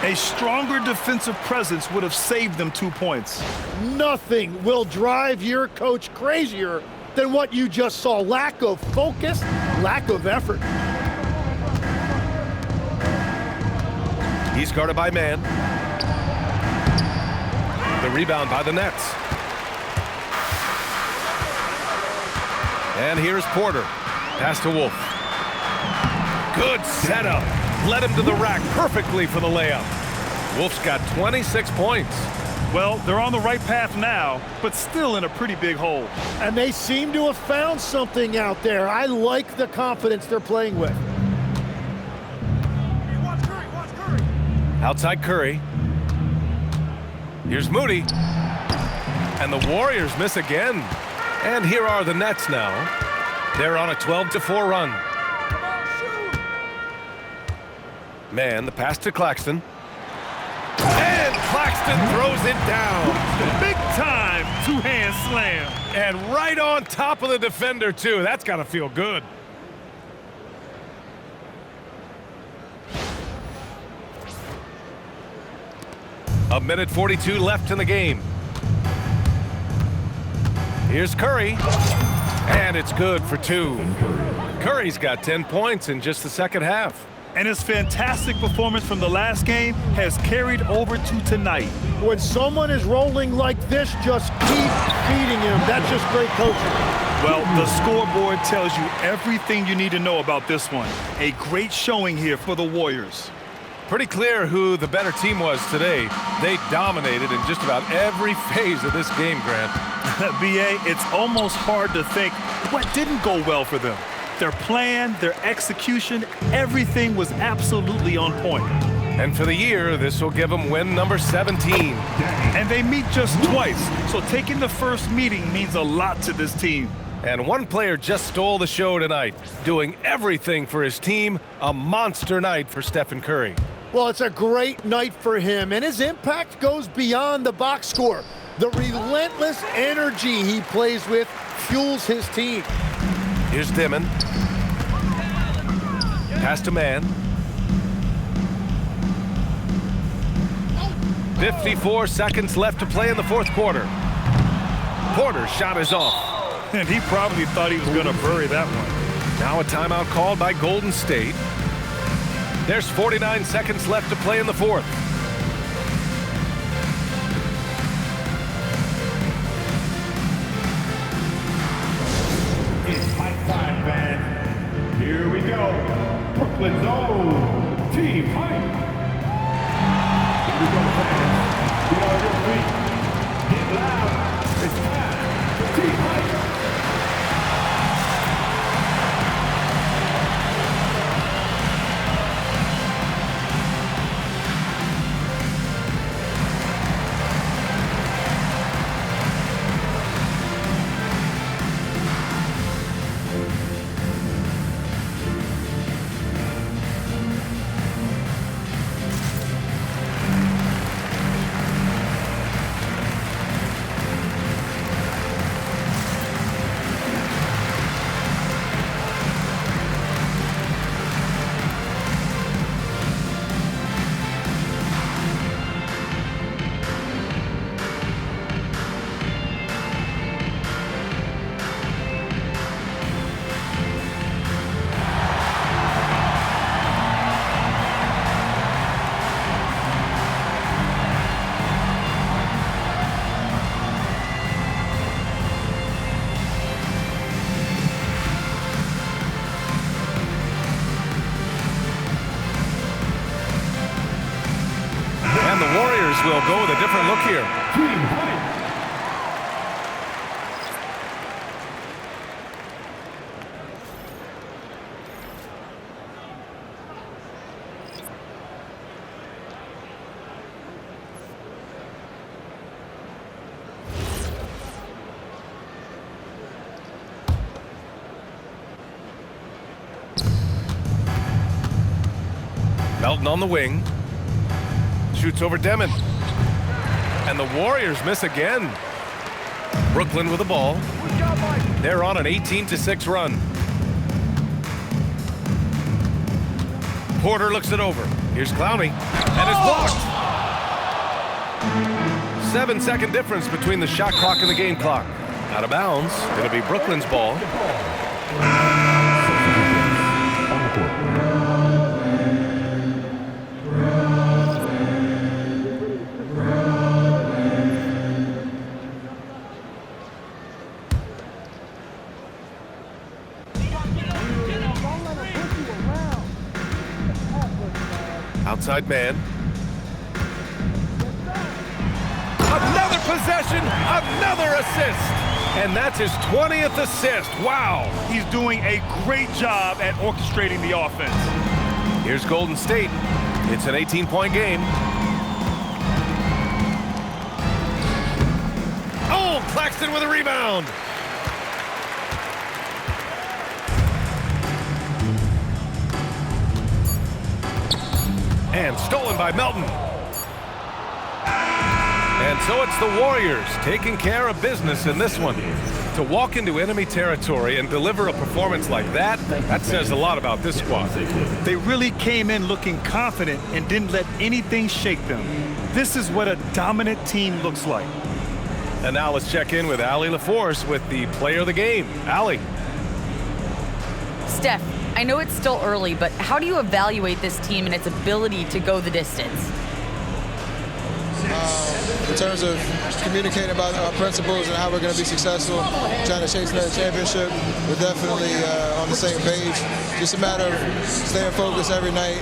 A stronger defensive presence would have saved them 2 points. Nothing will drive your coach crazier than what you just saw. Lack of focus, lack of effort. He's guarded by man. The rebound by the Nets. And here's Porter. Pass to Wolf. Good setup. Led him to the rack perfectly for the layup. Wolf's got 26 points. Well, they're on the right path now, but still in a pretty big hole. And they seem to have found something out there. I like the confidence they're playing with. Outside Curry. Here's Moody. And the Warriors miss again. And here are the Nets now. They're on a 12-4 run. Man, the pass to Claxton. And Claxton throws it down. Big time two-hand slam. And right on top of the defender, too. That's got to feel good. A minute 42 left in the game. Here's Curry. And it's good for 2. Curry's got 10 points in just the second half. And his fantastic performance from the last game has carried over to tonight. When someone is rolling like this, just keep feeding him. That's just great coaching. Well, the scoreboard tells you everything you need to know about this one. A great showing here for the Warriors. Pretty clear who the better team was today. They dominated in just about every phase of this game, Grant. B.A., it's almost hard to think what didn't go well for them. Their plan, their execution, everything was absolutely on point. And for the year, this will give them win number 17. And they meet just twice, so taking the first meeting means a lot to this team. And one player just stole the show tonight, doing everything for his team. A monster night for Stephen Curry. Well, it's a great night for him, and his impact goes beyond the box score. The relentless energy he plays with fuels his team. Here's Demin. Pass to man. 54 seconds left to play in the fourth quarter. Porter's shot is off. And he probably thought he was going to bury that one. Now a timeout called by Golden State. There's 49 seconds left to play in the fourth. It's high time, fans. Here we go. Brooklyn's own Team Hype. Here we go, fans. Get on your feet. Get loud. It's time for Team Hype. Will go with a different look here. Melton on the wing. Shoots over Demin. And the Warriors miss again. Brooklyn with the ball. They're on an 18-6 run. Porter looks it over. Here's Clowney. And it's blocked. 7-second difference between the shot clock and the game clock. Out of bounds. It'll be Brooklyn's ball. Outside man. Another possession, another assist. And that's his 20th assist. Wow. He's doing a great job at orchestrating the offense. Here's Golden State. It's an 18-point game. Oh, Claxton with a rebound. And stolen by Melton. And so it's the Warriors taking care of business in this one. To walk into enemy territory and deliver a performance like that says a lot about this squad. They really came in looking confident and didn't let anything shake them. This is what a dominant team looks like. And now let's check in with Allie LaForce with the player of the game. Allie. Steph, I know it's still early, but how do you evaluate this team and its ability to go the distance? In terms of communicating about our principles and how we're going to be successful, trying to chase another championship, we're definitely on the same page. Just a matter of staying focused every night,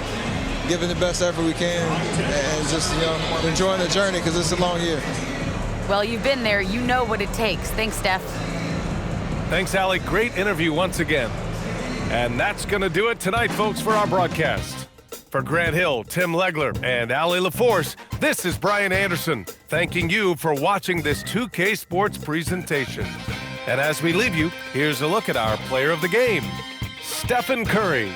giving the best effort we can, and just enjoying the journey because it's a long year. Well, you've been there. You know what it takes. Thanks, Steph. Thanks, Allie. Great interview once again. And that's going to do it tonight, folks, for our broadcast. For Grant Hill, Tim Legler, and Allie LaForce, this is Brian Anderson, thanking you for watching this 2K Sports presentation. And as we leave you, here's a look at our player of the game, Stephen Curry.